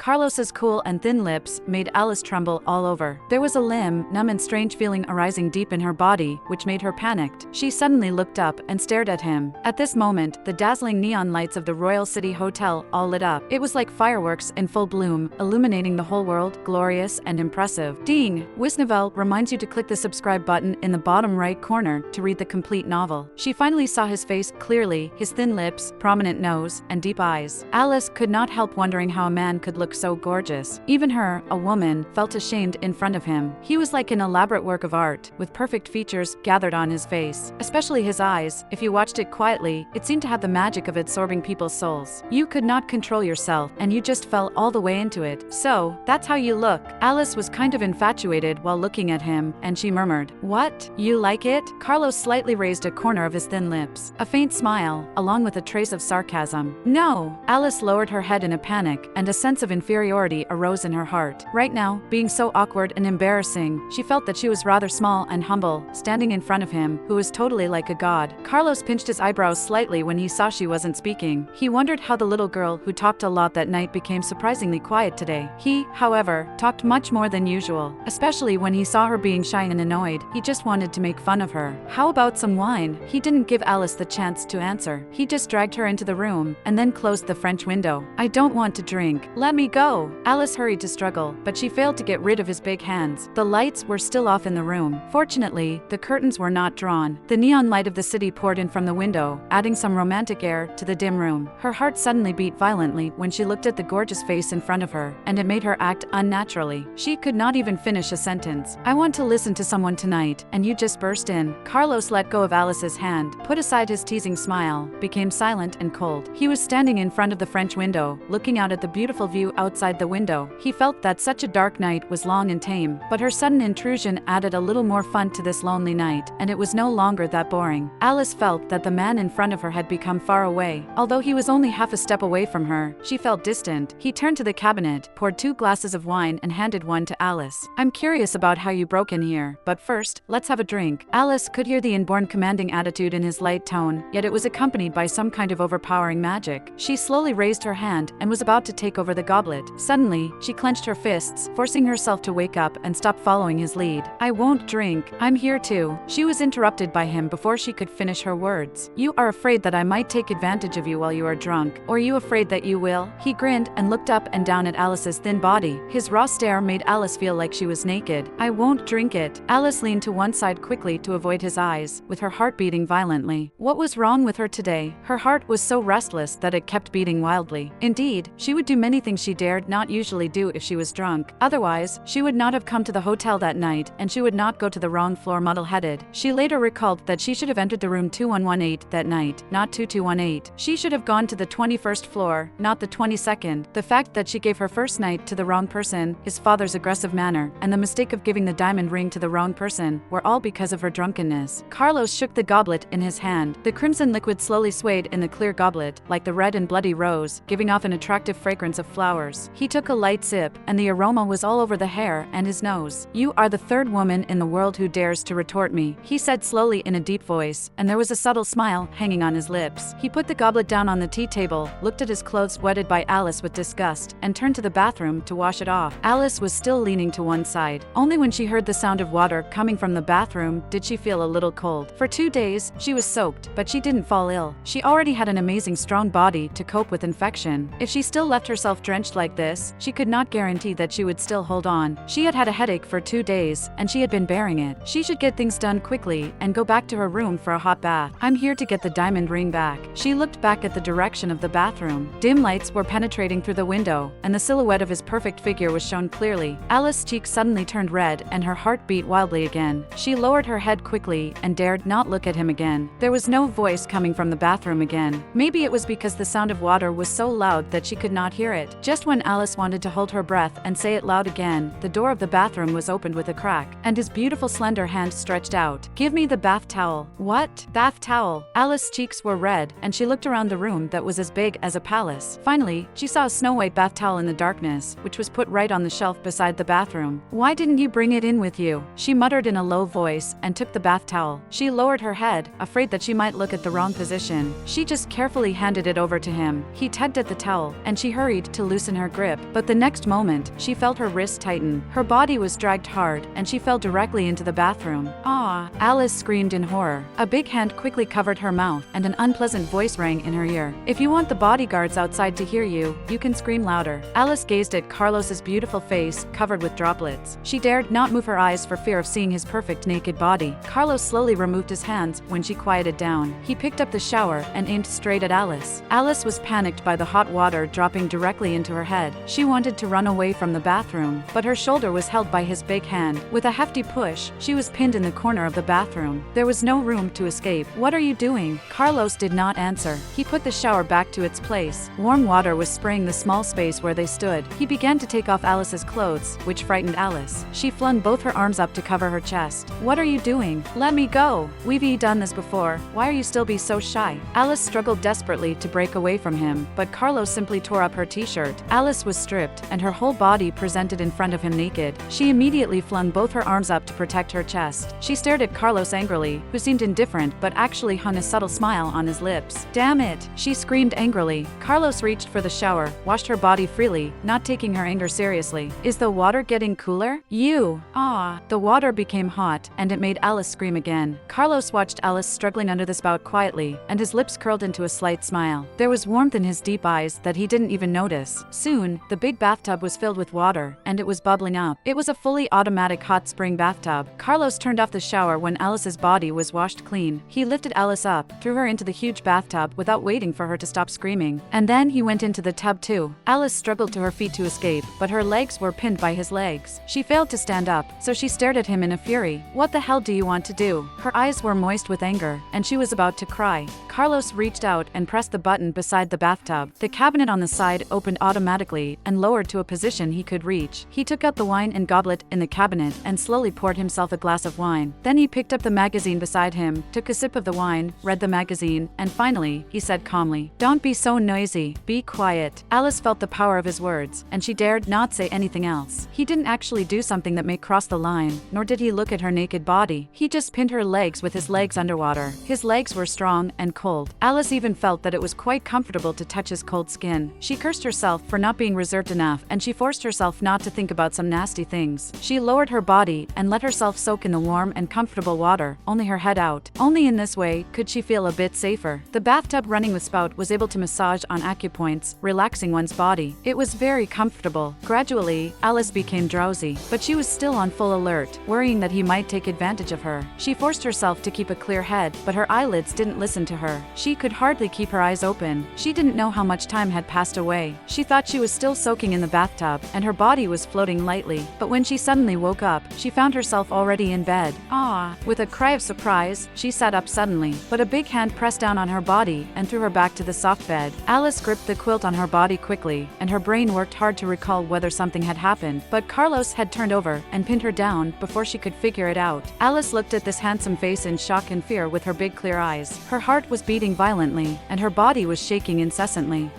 Carlos's cool and thin lips made Alice tremble all over. There was a numb and strange feeling arising deep in her body, which made her panicked. She suddenly looked up and stared at him. At this moment, the dazzling neon lights of the Royal City Hotel all lit up. It was like fireworks in full bloom, illuminating the whole world, glorious and impressive. Ding! Wisnovel reminds you to click the subscribe button in the bottom right corner to read the complete novel. She finally saw his face clearly, his thin lips, prominent nose, and deep eyes. Alice could not help wondering how a man could look so gorgeous. Even her, a woman, felt ashamed in front of him. He was like an elaborate work of art, with perfect features gathered on his face. Especially his eyes, if you watched it quietly, it seemed to have the magic of absorbing people's souls. You could not control yourself, and you just fell all the way into it. So, that's how you look. Alice was kind of infatuated while looking at him, and she murmured, "What? You like it?" Carlos slightly raised a corner of his thin lips. A faint smile, along with a trace of sarcasm. "No." Alice lowered her head in a panic, and a sense of inferiority arose in her heart. Right now, being so awkward and embarrassing, she felt that she was rather small and humble, standing in front of him, who was totally like a god. Carlos pinched his eyebrows slightly when he saw she wasn't speaking. He wondered how the little girl who talked a lot that night became surprisingly quiet today. He, however, talked much more than usual, especially when he saw her being shy and annoyed. He just wanted to make fun of her. "How about some wine?" He didn't give Alice the chance to answer. He just dragged her into the room, and then closed the French window. "I don't want to drink. Let me go." Alice hurried to struggle, but she failed to get rid of his big hands. The lights were still off in the room. Fortunately, the curtains were not drawn. The neon light of the city poured in from the window, adding some romantic air to the dim room. Her heart suddenly beat violently when she looked at the gorgeous face in front of her, and it made her act unnaturally. She could not even finish a sentence. "I want to listen to someone tonight, and you just burst in." Carlos let go of Alice's hand, put aside his teasing smile, became silent and cold. He was standing in front of the French window, looking out at the beautiful view outside the window. He felt that such a dark night was long and tame, but her sudden intrusion added a little more fun to this lonely night, and it was no longer that boring. Alice felt that the man in front of her had become far away. Although he was only half a step away from her, she felt distant. He turned to the cabinet, poured 2 glasses of wine and handed one to Alice. "I'm curious about how you broke in here, but first, let's have a drink." Alice could hear the inborn commanding attitude in his light tone, yet it was accompanied by some kind of overpowering magic. She slowly raised her hand and was about to take over the goblet. Suddenly, she clenched her fists, forcing herself to wake up and stop following his lead. "I won't drink. I'm here too." She was interrupted by him before she could finish her words. "You are afraid that I might take advantage of you while you are drunk. Or are you afraid that you will?" He grinned and looked up and down at Alice's thin body. His raw stare made Alice feel like she was naked. "I won't drink it." Alice leaned to one side quickly to avoid his eyes, with her heart beating violently. What was wrong with her today? Her heart was so restless that it kept beating wildly. Indeed, she would do many things she dared not usually do if she was drunk. Otherwise, she would not have come to the hotel that night, and she would not go to the wrong floor muddle-headed. She later recalled that she should have entered the room 2118 that night, not 2218. She should have gone to the 21st floor, not the 22nd. The fact that she gave her first night to the wrong person, his father's aggressive manner, and the mistake of giving the diamond ring to the wrong person, were all because of her drunkenness. Carlos shook the goblet in his hand. The crimson liquid slowly swayed in the clear goblet, like the red and bloody rose, giving off an attractive fragrance of flowers. He took a light sip, and the aroma was all over the hair and his nose. "You are the third woman in the world who dares to retort me," he said slowly in a deep voice, and there was a subtle smile hanging on his lips. He put the goblet down on the tea table, looked at his clothes wetted by Alice with disgust, and turned to the bathroom to wash it off. Alice was still leaning to one side. Only when she heard the sound of water coming from the bathroom did she feel a little cold. For 2 days, she was soaked, but she didn't fall ill. She already had an amazing strong body to cope with infection. If she still left herself drenched like this, she could not guarantee that she would still hold on. She had had a headache for 2 days, and she had been bearing it. She should get things done quickly and go back to her room for a hot bath. "I'm here to get the diamond ring back." She looked back at the direction of the bathroom. Dim lights were penetrating through the window, and the silhouette of his perfect figure was shown clearly. Alice's cheeks suddenly turned red, and her heart beat wildly again. She lowered her head quickly and dared not look at him again. There was no voice coming from the bathroom again. Maybe it was because the sound of water was so loud that she could not hear it. Just when Alice wanted to hold her breath and say it loud again, the door of the bathroom was opened with a crack, and his beautiful slender hand stretched out. "Give me the bath towel." "What? Bath towel?" Alice's cheeks were red, and she looked around the room that was as big as a palace. Finally, she saw a snow-white bath towel in the darkness, which was put right on the shelf beside the bathroom. "Why didn't you bring it in with you?" she muttered in a low voice and took the bath towel. She lowered her head, afraid that she might look at the wrong position. She just carefully handed it over to him. He tugged at the towel, and she hurried to loosen in her grip, but the next moment, she felt her wrist tighten. Her body was dragged hard, and she fell directly into the bathroom. "Ah!" Alice screamed in horror. A big hand quickly covered her mouth, and an unpleasant voice rang in her ear. "If you want the bodyguards outside to hear you, you can scream louder." Alice gazed at Carlos's beautiful face, covered with droplets. She dared not move her eyes for fear of seeing his perfect naked body. Carlos slowly removed his hands when she quieted down. He picked up the shower and aimed straight at Alice. Alice was panicked by the hot water dropping directly into her head. She wanted to run away from the bathroom, but her shoulder was held by his big hand. With a hefty push, she was pinned in the corner of the bathroom. There was no room to escape. "What are you doing?" Carlos did not answer. He put the shower back to its place. Warm water was spraying the small space where they stood. He began to take off Alice's clothes, which frightened Alice. She flung both her arms up to cover her chest. "What are you doing? Let me go. We've done this before. Why are you still be so shy?" Alice struggled desperately to break away from him, but Carlos simply tore up her t-shirt. Alice was stripped, and her whole body presented in front of him naked. She immediately flung both her arms up to protect her chest. She stared at Carlos angrily, who seemed indifferent but actually hung a subtle smile on his lips. "Damn it!" she screamed angrily. Carlos reached for the shower, washed her body freely, not taking her anger seriously. "Is the water getting cooler?" "You!" "Ah!" The water became hot, and it made Alice scream again. Carlos watched Alice struggling under the spout quietly, and his lips curled into a slight smile. There was warmth in his deep eyes that he didn't even notice. Soon, the big bathtub was filled with water, and it was bubbling up. It was a fully automatic hot spring bathtub. Carlos turned off the shower when Alice's body was washed clean. He lifted Alice up, threw her into the huge bathtub without waiting for her to stop screaming, and then he went into the tub too. Alice struggled to her feet to escape, but her legs were pinned by his legs. She failed to stand up, so she stared at him in a fury. "What the hell do you want to do?" Her eyes were moist with anger, and she was about to cry. Carlos reached out and pressed the button beside the bathtub. The cabinet on the side opened automatically and lowered to a position he could reach. He took out the wine and goblet in the cabinet and slowly poured himself a glass of wine. Then he picked up the magazine beside him, took a sip of the wine, read the magazine, and finally, he said calmly, "Don't be so noisy. Be quiet." Alice felt the power of his words, and she dared not say anything else. He didn't actually do something that may cross the line, nor did he look at her naked body. He just pinned her legs with his legs underwater. His legs were strong and cold. Alice even felt that it was quite comfortable to touch his cold skin. She cursed herself for not being reserved enough, and she forced herself not to think about some nasty things. She lowered her body and let herself soak in the warm and comfortable water, only her head out. Only in this way could she feel a bit safer. The bathtub running with spout was able to massage on acupoints, relaxing one's body. It was very comfortable. Gradually, Alice became drowsy, but she was still on full alert, worrying that he might take advantage of her. She forced herself to keep a clear head, but her eyelids didn't listen to her. She could hardly keep her eyes open. She didn't know how much time had passed away. She thought she was still soaking in the bathtub, and her body was floating lightly. But when she suddenly woke up, she found herself already in bed. "Ah!" With a cry of surprise, she sat up suddenly, but a big hand pressed down on her body and threw her back to the soft bed. Alice gripped the quilt on her body quickly, and her brain worked hard to recall whether something had happened, but Carlos had turned over and pinned her down before she could figure it out. Alice looked at this handsome face in shock and fear with her big clear eyes. Her heart was beating violently, and her body was shaking incessantly.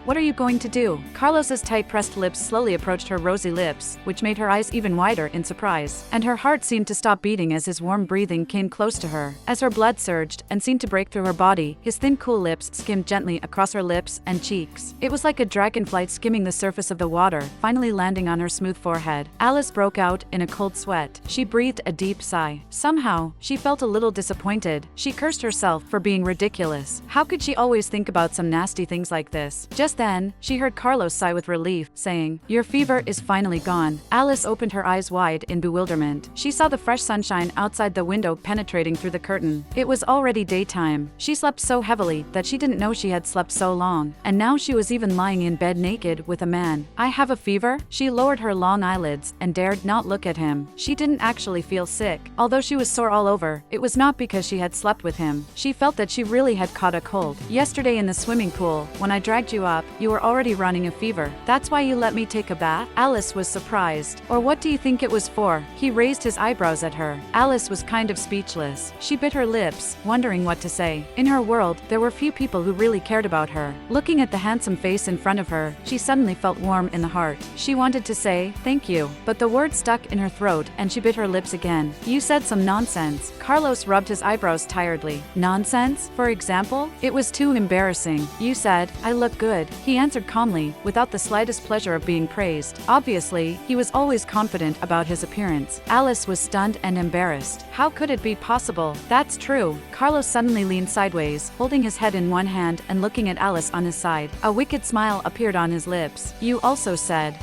What are you going to do?" Carlos's tight-pressed lips slowly approached her rosy lips, which made her eyes even wider in surprise, and her heart seemed to stop beating as his warm breathing came close to her. As her blood surged and seemed to break through her body, his thin cool lips skimmed gently across her lips and cheeks. It was like a dragonfly skimming the surface of the water, finally landing on her smooth forehead. Alice broke out in a cold sweat. She breathed a deep sigh. Somehow, she felt a little disappointed. She cursed herself for being ridiculous. How could she always think about some nasty things like this? Just then, she heard Carlos sigh with relief, saying, "Your fever is finally gone." Alice opened her eyes wide in bewilderment. She saw the fresh sunshine outside the window penetrating through the curtain. It was already daytime. She slept so heavily that she didn't know she had slept so long, and now she was even lying in bed naked with a man. "I have a fever?" She lowered her long eyelids and dared not look at him. She didn't actually feel sick. Although she was sore all over, it was not because she had slept with him. She felt that she really had caught a cold. "Yesterday in the swimming pool, when I dragged you up, you were already running a fever. That's why you let me take a bath?" Alice was surprised. "Or what do you think it was for?" He raised his eyebrows at her. Alice was kind of speechless. She bit her lips, wondering what to say. In her world, there were few people who really cared about her. Looking at the handsome face in front of her, she suddenly felt warm in the heart. She wanted to say, "Thank you," but the word stuck in her throat and she bit her lips again. "You said some nonsense." Carlos rubbed his eyebrows tiredly. "Nonsense? For example?" It was too embarrassing. "You said, I look good," he answered calmly, without the slightest pleasure of being praised. Obviously, he was always confident about his appearance. Alice was stunned and embarrassed. How could it be possible? That's true. Carlos suddenly leaned sideways, holding his head in one hand and looking at Alice on his side. A wicked smile appeared on his lips. You also said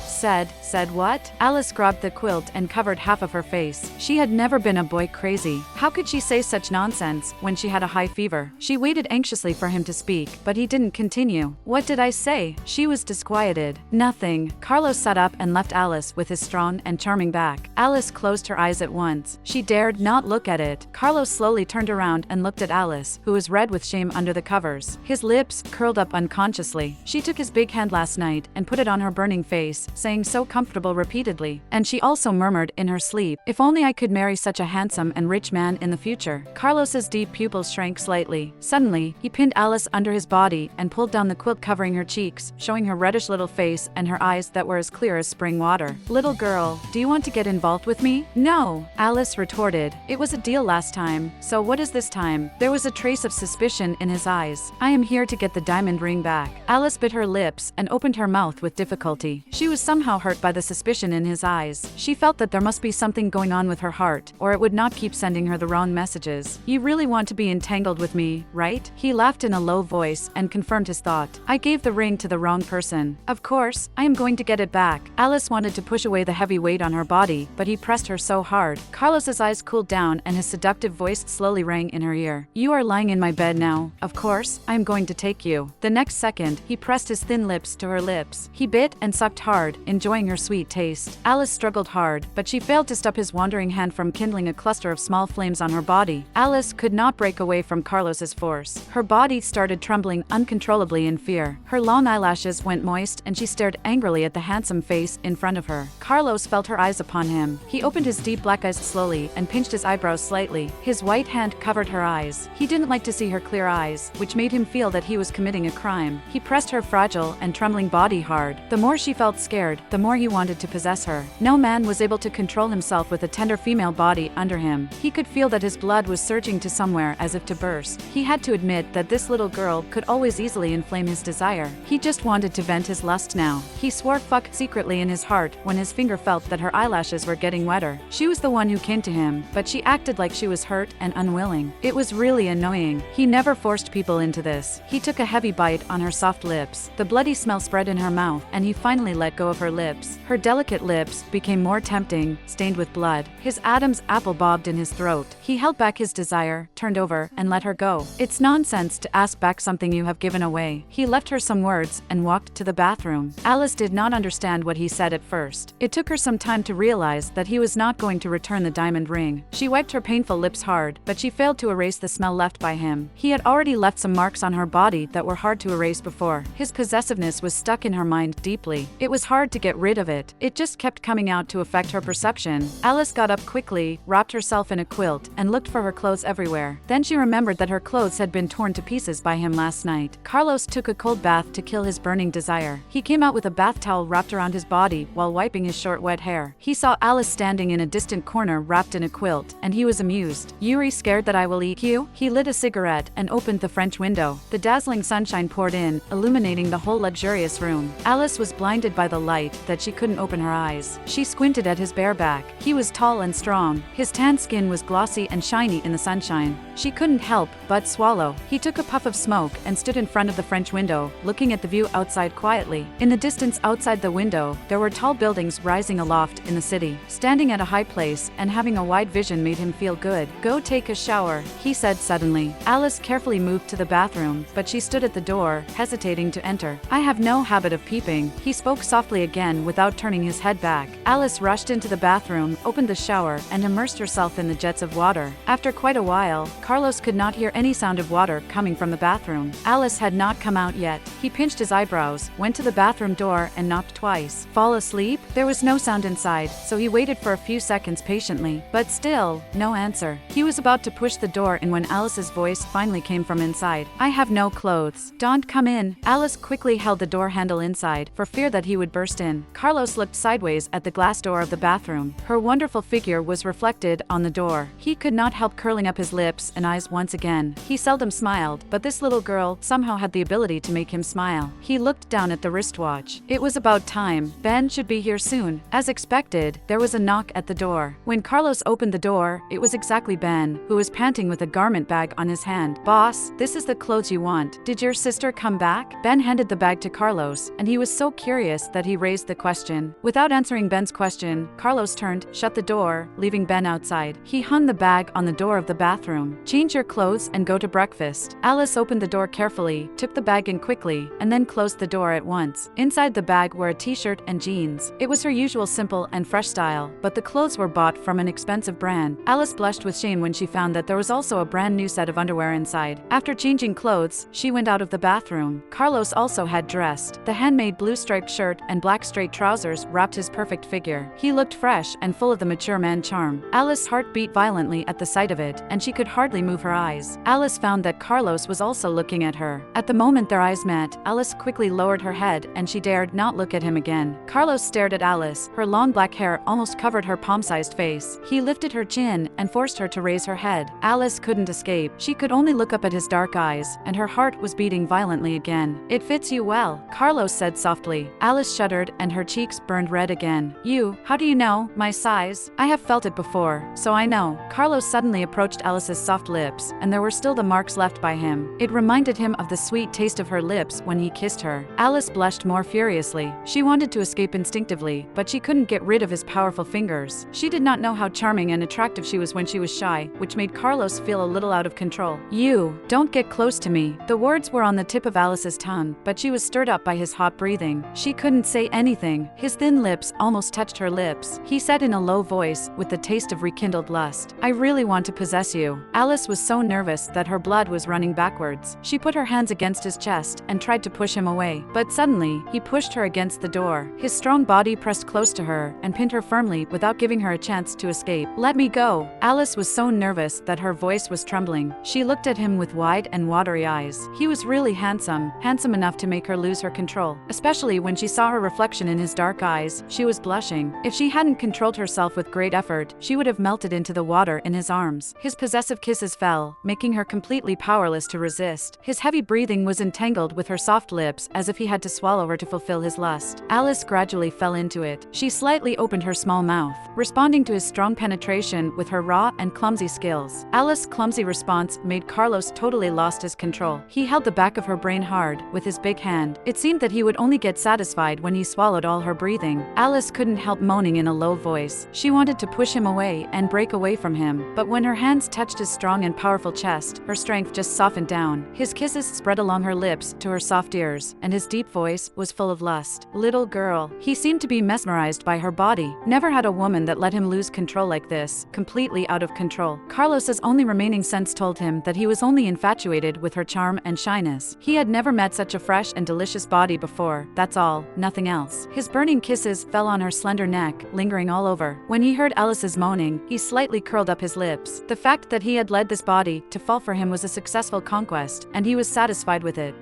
what? Alice grabbed the quilt and covered half of her face. She had never been a boy crazy. How could she say such nonsense when she had a high fever? She waited anxiously for him to speak, but he didn't continue. What did I say? She was disquieted. Nothing. Carlos sat up and left Alice with his strong and charming back. Alice closed her eyes at once. She dared not look at it. Carlos slowly turned around and looked at Alice, who was red with shame under the covers. His lips curled up unconsciously. She took his big hand last night and put it on her burning face, saying so comfortable repeatedly. And she also murmured in her sleep, if only I could marry such a handsome and rich man in the future. Carlos's deep pupils shrank slightly. Suddenly, he pinned Alice under his body and pulled down the quilt covering her cheeks, showing her reddish little face and her eyes that were as clear as spring water. Little girl, do you want to get involved with me? No, Alice retorted. It was a deal last time, so what is this time? There was a trace of suspicion in his eyes. I am here to get the diamond ring back. Alice bit her lips and opened her mouth with difficulty. She was somehow hurt by the suspicion in his eyes. She felt that there must be something going on with her heart, or it would not keep sending her the wrong messages. You really want to be entangled with me, right? He laughed in a low voice and confirmed his thought. I gave the ring to the wrong person. Of course, I am going to get it back. Alice wanted to push away the heavy weight on her body, but he pressed her so hard. Carlos's eyes cooled down and his seductive voice slowly rang in her ear. You are lying in my bed now. Of course, I am going to take you. The next second, he pressed his thin lips to her lips. He bit and sucked hard, enjoying her sweet taste. Alice struggled hard, but she failed to stop his wandering hand from kindling a cluster of small flames on her body. Alice could not break away from Carlos's force. Her body started trembling uncontrollably in fear. Her long eyelashes went moist and she stared angrily at the handsome face in front of her. Carlos felt her eyes upon him. He opened his deep black eyes slowly and pinched his eyebrows slightly. His white hand covered her eyes. He didn't like to see her clear eyes, which made him feel that he was committing a crime. He pressed her fragile and trembling body hard. The more she felt scared, the more he wanted to possess her. No man was able to control himself with a tender female body under him. He could feel that his blood was surging to somewhere as if to burst. He had to admit that this little girl could always easily inflame his desire. He just wanted to vent his lust now. He swore fuck secretly in his heart when his finger felt that her eyelashes were getting wetter. She was the one who came to him, but she acted like she was hurt and unwilling. It was really annoying. He never forced people into this. He took a heavy bite on her soft lips. The bloody smell spread in her mouth, and he finally let go of her lips. Her delicate lips became more tempting, stained with blood. His Adam's apple bobbed in his throat. He held back his desire, turned over, and let her go. It's nonsense to ask back something you have given away. He left her some words and walked to the bathroom. Alice did not understand what he said at first. It took her some time to realize that he was not going to return the diamond ring. She wiped her painful lips hard, but she failed to erase the smell left by him. He had already left some marks on her body that were hard to erase before. His possessiveness was stuck in her mind deeply. It was hard to get rid of it. It just kept coming out to affect her perception. Alice got up quickly, wrapped herself in a quilt, and looked for her clothes everywhere. Then she remembered that her clothes had been torn to pieces by him last night. Carlos took a cold bath to kill his burning desire. He came out with a bath towel wrapped around his body while wiping his short wet hair. He saw Alice standing in a distant corner wrapped in a quilt, and he was amused. Yuri scared that I will eat you? He lit a cigarette and opened the French window. The dazzling sunshine poured in, illuminating the whole luxurious room. Alice was blinded by the light that she couldn't open her eyes. She squinted at his bare back. He was tall and strong. His tan skin was glossy and shiny in the sunshine. She couldn't help but swallow. He took a puff of smoke and stood in front of the French window, looking at the view outside quietly. In the distance outside the window, there were tall buildings rising aloft in the city. Standing at a high place and having a wide vision made him feel good. Go take a shower, he said suddenly. Alice carefully moved to the bathroom, but she stood at the door, hesitating to enter. I have no habit of peeping. He spoke softly again without turning his head back. Alice rushed into the bathroom, opened the shower, and immersed herself in the jets of water. After quite a while, Carlos could not hear any sound of water coming from the bathroom. Alice had not come out yet. He pinched his eyebrows, went to the bathroom door, and knocked twice. Fall asleep? There was no sound inside, so he waited for a few seconds patiently. But still, no answer. He was about to push the door in when Alice's voice finally came from inside. I have no clothes. Don't come in. Alice quickly held the door handle inside, for fear that he would burst in. Carlos looked sideways at the glass door of the bathroom. Her wonderful figure was reflected on the door. He could not help curling up his lips and eyes once again. He seldom smiled, but this little girl somehow had the ability to make him smile. He looked down down at the wristwatch. It was about time. Ben should be here soon. As expected, there was a knock at the door. When Carlos opened the door, it was exactly Ben, who was panting with a garment bag on his hand. "Boss, this is the clothes you want. Did your sister come back?" Ben handed the bag to Carlos, and he was so curious that he raised the question. Without answering Ben's question, Carlos turned, shut the door, leaving Ben outside. He hung the bag on the door of the bathroom. "Change your clothes and go to breakfast." Alice opened the door carefully, took the bag in quickly, and then closed the door at once. Inside the bag were a t-shirt and jeans. It was her usual simple and fresh style, but the clothes were bought from an expensive brand. Alice blushed with shame when she found that there was also a brand new set of underwear inside. After changing clothes, she went out of the bathroom. Carlos also had dressed. The handmade blue striped shirt and black straight trousers wrapped his perfect figure. He looked fresh and full of the mature man charm. Alice's heart beat violently at the sight of it, and she could hardly move her eyes. Alice found that Carlos was also looking at her. At the moment their eyes met, Alice quickly lowered her head and she dared not look at him again. Carlos stared at Alice. Her long black hair almost covered her palm-sized face. He lifted her chin and forced her to raise her head. Alice couldn't escape. She could only look up at his dark eyes, and her heart was beating violently again. "It fits you well," Carlos said softly. Alice shuddered and her cheeks burned red again. How do you know my size?" "I have felt it before, so I know." Carlos suddenly approached Alice's soft lips, and there were still the marks left by him. It reminded him of the sweet taste of her lips when he kissed her. Alice blushed more furiously. She wanted to escape instinctively, but she couldn't get rid of his powerful fingers. She did not know how charming and attractive she was when she was shy, which made Carlos feel a little out of control. "You, don't get close to me." The words were on the tip of Alice's tongue, but she was stirred up by his hot breathing. She couldn't say anything. His thin lips almost touched her lips. He said in a low voice, with the taste of rekindled lust, "I really want to possess you." Alice was so nervous that her blood was running backwards. She put her hands against his chest and tried to push him away, but suddenly, he pushed her against the door. His strong body pressed close to her and pinned her firmly without giving her a chance to escape. "Let me go." Alice was so nervous that her voice was trembling. She looked at him with wide and watery eyes. He was really handsome enough to make her lose her control, especially when she saw her reflection in his dark eyes. She was blushing. If she hadn't controlled herself with great effort, she would have melted into the water in his arms. His possessive kisses fell, making her completely powerless to resist. His heavy breathing was entangled with her soft lips as if he had to swallow her to fulfill his lust. Alice gradually fell into it. She slightly opened her small mouth, responding to his strong penetration with her raw and clumsy skills. Alice's clumsy response made Carlos totally lost his control. He held the back of her brain hard with his big hand. It seemed that he would only get satisfied when he swallowed all her breathing. Alice couldn't help moaning in a low voice. She wanted to push him away and break away from him, but when her hands touched his strong and powerful chest, her strength just softened down. His kisses spread along her lips to her soft ears, and his deep voice was full of lust. "Little girl." He seemed to be mesmerized by her body. Never had a woman that let him lose control like this, completely out of control. Carlos's only remaining sense told him that he was only infatuated with her charm and shyness. He had never met such a fresh and delicious body before, that's all, nothing else. His burning kisses fell on her slender neck, lingering all over. When he heard Alice's moaning, he slightly curled up his lips. The fact that he had led this body to fall for him was a successful conquest, and he was satisfied with it.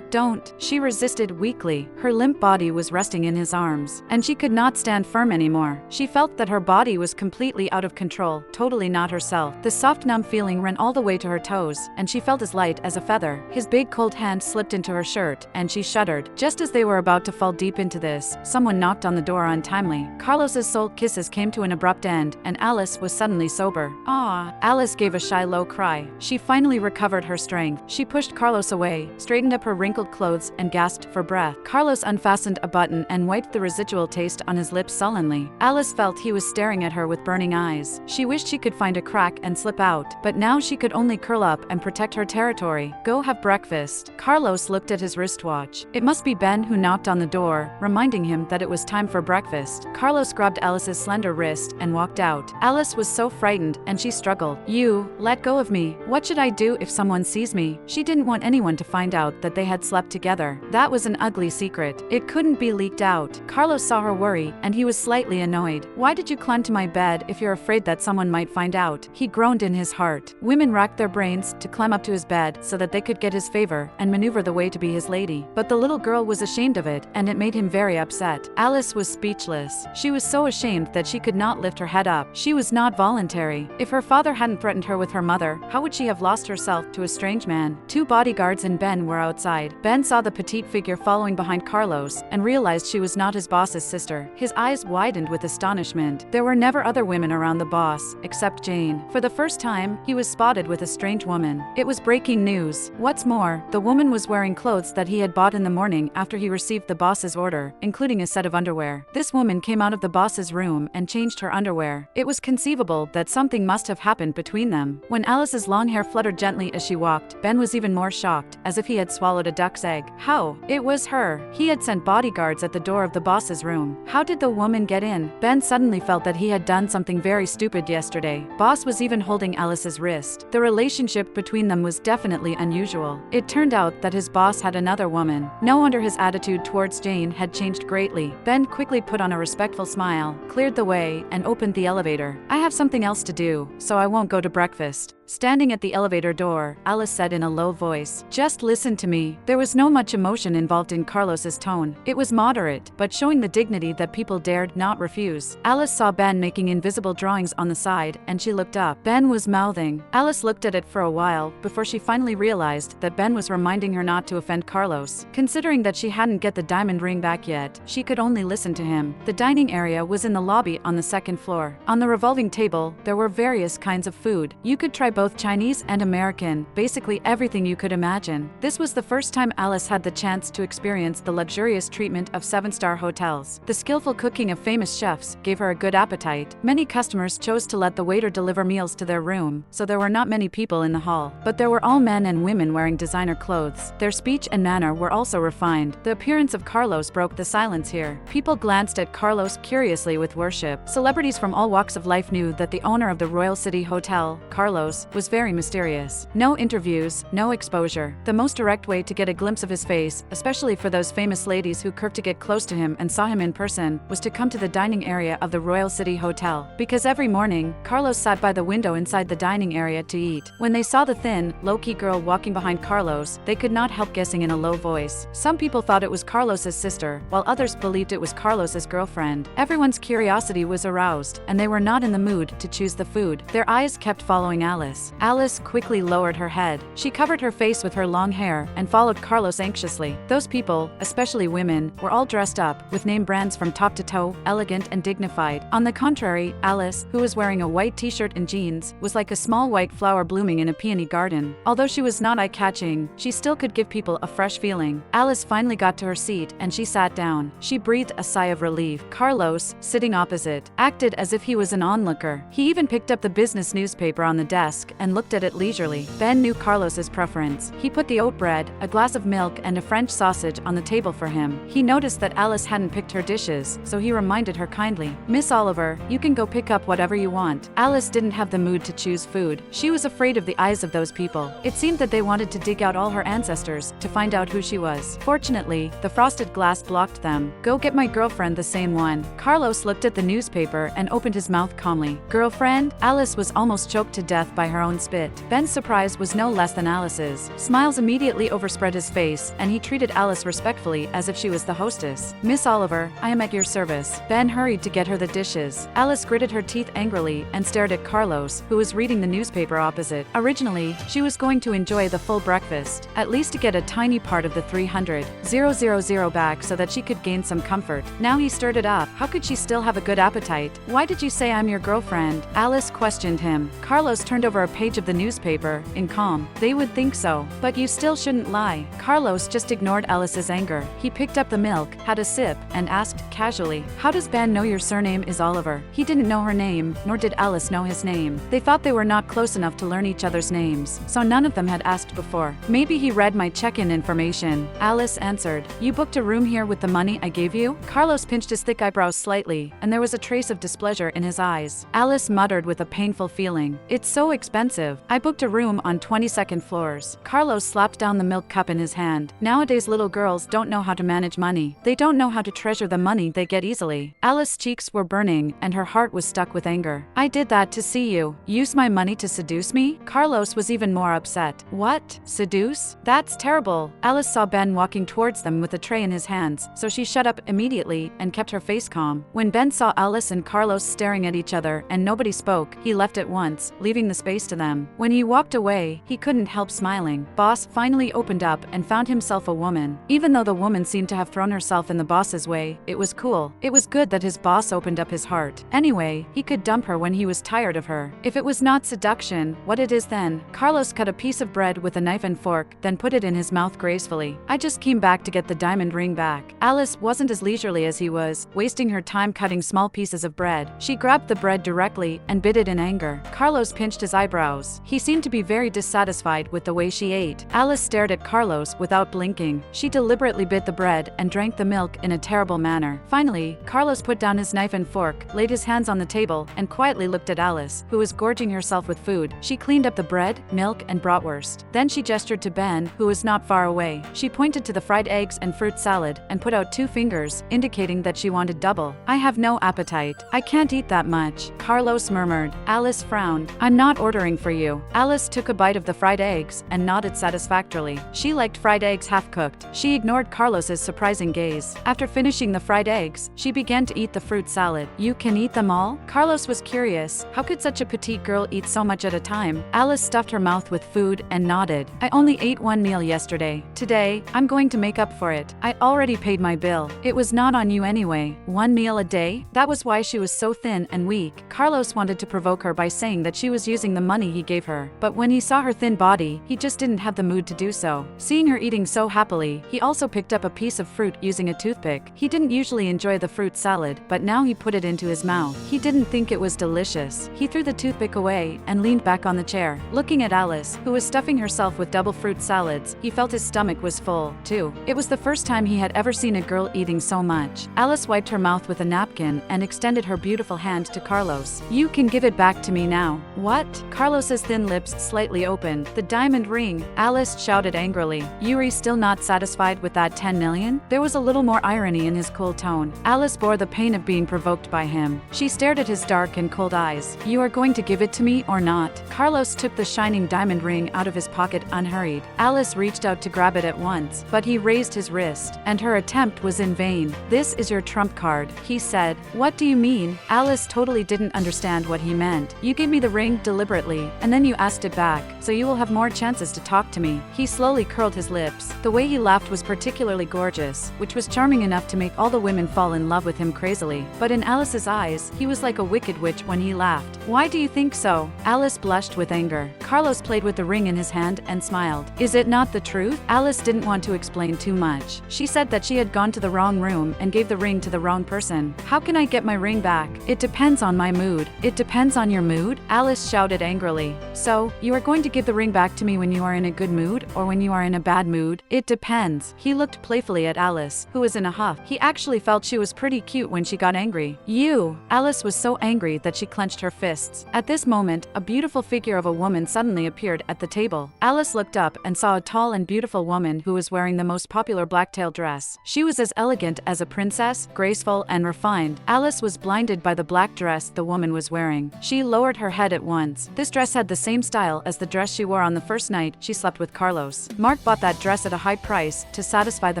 Don't. She resisted weakly. Her limp body was resting in his arms, and she could not stand firm anymore. She felt that her body was completely out of control, totally not herself. The soft numb feeling ran all the way to her toes, and she felt as light as a feather. His big cold hand slipped into her shirt, and she shuddered. Just as they were about to fall deep into this, someone knocked on the door untimely. Carlos's soul kisses came to an abrupt end, and Alice was suddenly sober. "Ah!" Alice gave a shy low cry. She finally recovered her strength. She pushed Carlos away, straightened up her wrinkled clothes, and gasped for breath. Carlos unfastened a button and wiped the residual taste on his lips sullenly. Alice felt he was staring at her with burning eyes. She wished she could find a crack and slip out, but now she could only curl up and protect her territory. "Go have breakfast." Carlos looked at his wristwatch. It must be Ben who knocked on the door, reminding him that it was time for breakfast. Carlos grabbed Alice's slender wrist and walked out. Alice was so frightened, and she struggled. "You, let go of me. What should I do if someone sees me?" She didn't want anyone to find out that they had slept together. That was an ugly secret. It couldn't be leaked out. Carlos saw her worry, and he was slightly annoyed. "Why did you climb to my bed if you're afraid that someone might find out?" He groaned in his heart. Women racked their brains to climb up to his bed so that they could get his favor and maneuver the way to be his lady. But the little girl was ashamed of it, and it made him very upset. Alice was speechless. She was so ashamed that she could not lift her head up. She was not voluntary. If her father hadn't threatened her with her mother, how would she have lost herself to a strange man? Two bodyguards and Ben were outside. Ben saw the petite figure figure following behind Carlos and realized she was not his boss's sister. His eyes widened with astonishment. There were never other women around the boss, except Jane. For the first time, he was spotted with a strange woman. It was breaking news. What's more, the woman was wearing clothes that he had bought in the morning after he received the boss's order, including a set of underwear. This woman came out of the boss's room and changed her underwear. It was conceivable that something must have happened between them. When Alice's long hair fluttered gently as she walked, Ben was even more shocked, as if he had swallowed a duck's egg. How? It was her. He had sent bodyguards at the door of the boss's room. How did the woman get in? Ben suddenly felt that he had done something very stupid yesterday. Boss was even holding Alice's wrist. The relationship between them was definitely unusual. It turned out that his boss had another woman. No wonder his attitude towards Jane had changed greatly. Ben quickly put on a respectful smile, cleared the way, and opened the elevator. I have something else to do, so I won't go to breakfast. Standing at the elevator door, Alice said in a low voice, "Just listen to me." There was no much emotion involved in Carlos's tone. It was moderate, but showing the dignity that people dared not refuse. Alice saw Ben making invisible drawings on the side, and she looked up. Ben was mouthing. Alice looked at it for a while, before she finally realized that Ben was reminding her not to offend Carlos. Considering that she hadn't get the diamond ring back yet, she could only listen to him. The dining area was in the lobby on the second floor. On the revolving table, there were various kinds of food. You could try both Chinese and American, basically everything you could imagine. This was the first time Alice had the chance to experience the luxurious treatment of 7-star hotels. The skillful cooking of famous chefs gave her a good appetite. Many customers chose to let the waiter deliver meals to their room, so there were not many people in the hall. But there were all men and women wearing designer clothes. Their speech and manner were also refined. The appearance of Carlos broke the silence here. People glanced at Carlos curiously with worship. Celebrities from all walks of life knew that the owner of the Royal City Hotel, Carlos, was very mysterious. No interviews, no exposure. The most direct way to get a glimpse of his face, especially for those famous ladies who curved to get close to him and saw him in person, was to come to the dining area of the Royal City Hotel. Because every morning, Carlos sat by the window inside the dining area to eat. When they saw the thin, low-key girl walking behind Carlos, they could not help guessing in a low voice. Some people thought it was Carlos's sister, while others believed it was Carlos's girlfriend. Everyone's curiosity was aroused, and they were not in the mood to choose the food. Their eyes kept following Alice. Alice quickly lowered her head. She covered her face with her long hair and followed Carlos anxiously. Those people, especially women, were all dressed up, with name brands from top to toe, elegant and dignified. On the contrary, Alice, who was wearing a white t-shirt and jeans, was like a small white flower blooming in a peony garden. Although she was not eye-catching, she still could give people a fresh feeling. Alice finally got to her seat and she sat down. She breathed a sigh of relief. Carlos, sitting opposite, acted as if he was an onlooker. He even picked up the business newspaper on the desk and looked at it leisurely. Ben knew Carlos's preference. He put the oat bread, a glass of milk and a French sausage on the table for him. He noticed that Alice hadn't picked her dishes, so he reminded her kindly, "Miss Oliver, you can go pick up whatever you want." Alice didn't have the mood to choose food. She was afraid of the eyes of those people. It seemed that they wanted to dig out all her ancestors to find out who she was. Fortunately, the frosted glass blocked them. "Go get my girlfriend the same one." Carlos looked at the newspaper and opened his mouth calmly. "Girlfriend?" Alice was almost choked to death by her own spit. Ben's surprise was no less than Alice's. Smiles immediately overspread his face, and he treated Alice respectfully as if she was the hostess. "Miss Oliver, I am at your service." Ben hurried to get her the dishes. Alice gritted her teeth angrily and stared at Carlos, who was reading the newspaper opposite. Originally, she was going to enjoy the full breakfast, at least to get a tiny part of the 300,000 back so that she could gain some comfort. Now he stirred it up. How could she still have a good appetite? "Why did you say I'm your girlfriend?" Alice questioned him. Carlos turned over a page of the newspaper, in calm. "They would think so. But you still shouldn't lie." Carlos just ignored Alice's anger. He picked up the milk, had a sip, and asked casually, "How does Ben know your surname is Oliver?" He didn't know her name, nor did Alice know his name. They thought they were not close enough to learn each other's names, so none of them had asked before. "Maybe he read my check-in information," Alice answered. "You booked a room here with the money I gave you?" Carlos pinched his thick eyebrows slightly, and there was a trace of displeasure in his eyes. Alice muttered with a painful feeling, "It's so expensive. I booked a room on 22nd floors." Carlos slapped down the milk cup in his hand. Nowadays little girls don't know how to manage money. They don't know how to treasure the money they get easily. Alice's cheeks were burning, and her heart was stuck with anger. "I did that to see you. Use my money to seduce me?" Carlos was even more upset. "What? Seduce? That's terrible." Alice saw Ben walking towards them with a tray in his hands, so she shut up immediately and kept her face calm. When Ben saw Alice and Carlos staring at each other and nobody spoke, he left at once, leaving the space face to them. When he walked away, he couldn't help smiling. Boss finally opened up and found himself a woman. Even though the woman seemed to have thrown herself in the boss's way, it was cool. It was good that his boss opened up his heart. Anyway, he could dump her when he was tired of her. If it was not seduction, what it is then? Carlos cut a piece of bread with a knife and fork, then put it in his mouth gracefully. I just came back to get the diamond ring back. Alice wasn't as leisurely as he was, wasting her time cutting small pieces of bread. She grabbed the bread directly and bit it in anger. Carlos pinched his eyebrows. He seemed to be very dissatisfied with the way she ate. Alice stared at Carlos without blinking. She deliberately bit the bread and drank the milk in a terrible manner. Finally, Carlos put down his knife and fork, laid his hands on the table, and quietly looked at Alice, who was gorging herself with food. She cleaned up the bread, milk, and bratwurst. Then she gestured to Ben, who was not far away. She pointed to the fried eggs and fruit salad and put out 2 fingers, indicating that she wanted double. I have no appetite. I can't eat that much, Carlos murmured. Alice frowned. I'm not ordering for you. Alice took a bite of the fried eggs and nodded satisfactorily. She liked fried eggs half-cooked. She ignored Carlos's surprising gaze. After finishing the fried eggs, she began to eat the fruit salad. You can eat them all? Carlos was curious. How could such a petite girl eat so much at a time? Alice stuffed her mouth with food and nodded. I only ate 1 meal yesterday. Today, I'm going to make up for it. I already paid my bill. It was not on you anyway. 1 meal a day? That was why she was so thin and weak. Carlos wanted to provoke her by saying that she was using the money he gave her. But when he saw her thin body, he just didn't have the mood to do so. Seeing her eating so happily, he also picked up a piece of fruit using a toothpick. He didn't usually enjoy the fruit salad, but now he put it into his mouth. He didn't think it was delicious. He threw the toothpick away and leaned back on the chair. Looking at Alice, who was stuffing herself with double fruit salads, he felt his stomach was full, too. It was the first time he had ever seen a girl eating so much. Alice wiped her mouth with a napkin and extended her beautiful hand to Carlos. You can give it back to me now. What? Carlos's thin lips slightly opened. The diamond ring, Alice shouted angrily. Yuri still not satisfied with that 10 million? There was a little more irony in his cool tone. Alice bore the pain of being provoked by him. She stared at his dark and cold eyes. You are going to give it to me or not? Carlos took the shining diamond ring out of his pocket unhurried. Alice reached out to grab it at once, but he raised his wrist, and her attempt was in vain. This is your trump card, he said. What do you mean? Alice totally didn't understand what he meant. You gave me the ring deliberately, and then you asked it back, so you will have more chances to talk to me. He slowly curled his lips. The way he laughed was particularly gorgeous, which was charming enough to make all the women fall in love with him crazily. But in Alice's eyes, he was like a wicked witch when he laughed. Why do you think so? Alice blushed with anger. Carlos played with the ring in his hand and smiled. Is it not the truth? Alice didn't want to explain too much. She said that she had gone to the wrong room and gave the ring to the wrong person. How can I get my ring back? It depends on my mood. It depends on your mood? Alice shouted angrily. So, you are going to give the ring back to me when you are in a good mood or when you are in a bad mood? It depends. He looked playfully at Alice, who was in a huff. He actually felt she was pretty cute when she got angry. You! Alice was so angry that she clenched her fists. At this moment, a beautiful figure of a woman suddenly appeared at the table. Alice looked up and saw a tall and beautiful woman who was wearing the most popular blacktail dress. She was as elegant as a princess, graceful and refined. Alice was blinded by the black dress the woman was wearing. She lowered her head at once. This dress had the same style as the dress she wore on the first night she slept with Carlos. Mark bought that dress at a high price to satisfy the